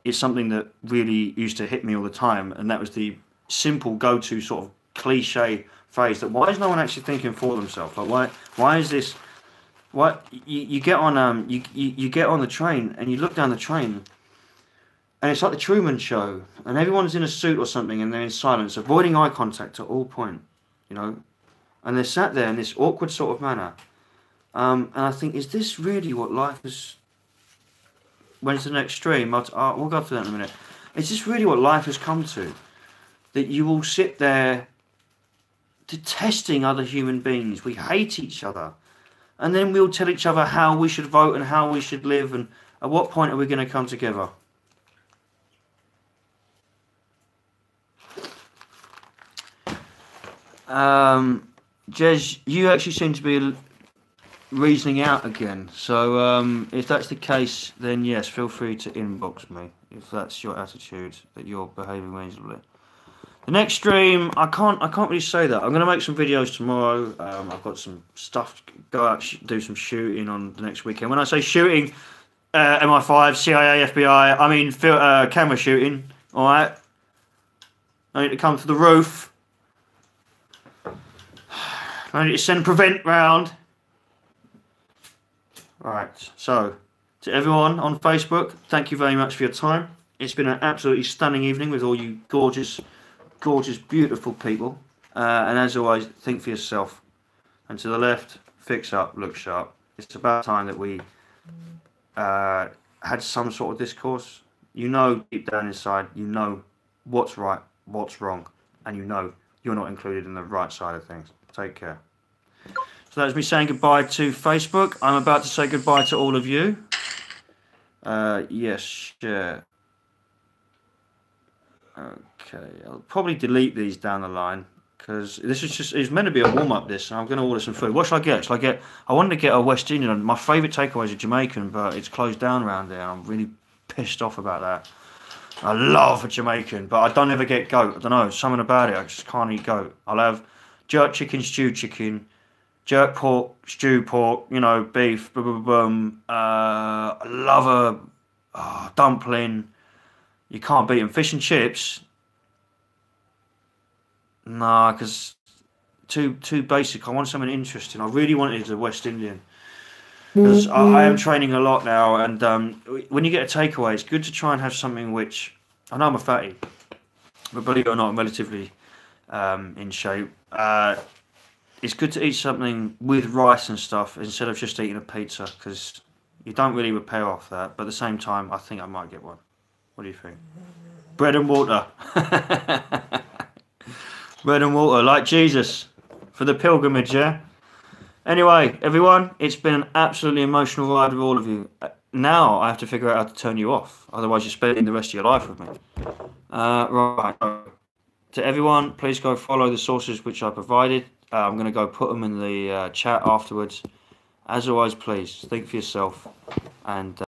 It's something that really used to hit me all the time, and that was the simple go-to sort of cliche phrase that why is no one actually thinking for themselves? Like why is this? Why you get on you get on the train and you look down the train, and it's like the Truman Show, and everyone's in a suit or something, and they're in silence, avoiding eye contact at all point, you know, and they're sat there in this awkward sort of manner. And I think, is this really what life is? When it's an extreme, we'll go through that in a minute. Is this really what life has come to? That you all sit there detesting other human beings. We hate each other. And then we'll tell each other how we should vote and how we should live. And at what point are we going to come together? Jez, you actually seem to be reasoning out again, so if that's the case, then yes, feel free to inbox me if that's your attitude, that you're behaving reasonably. The next stream, I can't really say that. I'm going to make some videos tomorrow. I've got some stuff to go out, do some shooting on the next weekend. When I say shooting, MI5, CIA, FBI, I mean camera shooting, alright? I need to come to the roof. I need to send Prevent round. Right, so to everyone on Facebook, thank you very much for your time. It's been an absolutely stunning evening with all you gorgeous, gorgeous, beautiful people. And as always, think for yourself. And to the left, fix up, look sharp. It's about time that we had some sort of discourse. You know deep down inside, you know what's right, what's wrong, and you know you're not included in the right side of things. Take care. So that's me saying goodbye to Facebook. I'm about to say goodbye to all of you. Yes, share. Okay, I'll probably delete these down the line because this is just, it's meant to be a warm-up this, and I'm going to order some food. What should I get? I wanted to get a West Indian. My favourite takeaway is a Jamaican, but it's closed down around there. I'm really pissed off about that. I love a Jamaican, but I don't ever get goat. I don't know, something about it. I just can't eat goat. I'll have jerk chicken, stewed chicken, jerk pork, stew pork, you know, beef, I love a dumpling. You can't beat them. Fish and chips. Nah, because too basic. I want something interesting. I really wanted a West Indian. Because I am training a lot now, and when you get a takeaway, it's good to try and have something which, I know I'm a fatty, but believe it or not, I'm relatively in shape. It's good to eat something with rice and stuff instead of just eating a pizza, because you don't really repair off that. But at the same time, I think I might get one. What do you think? Bread and water. Bread and water, like Jesus, for the pilgrimage, yeah? Anyway, everyone, it's been an absolutely emotional ride with all of you. Now I have to figure out how to turn you off. Otherwise, you're spending the rest of your life with me. Right. To everyone, please go follow the sources which I provided. I'm going to go put them in the chat afterwards. As always, please think for yourself and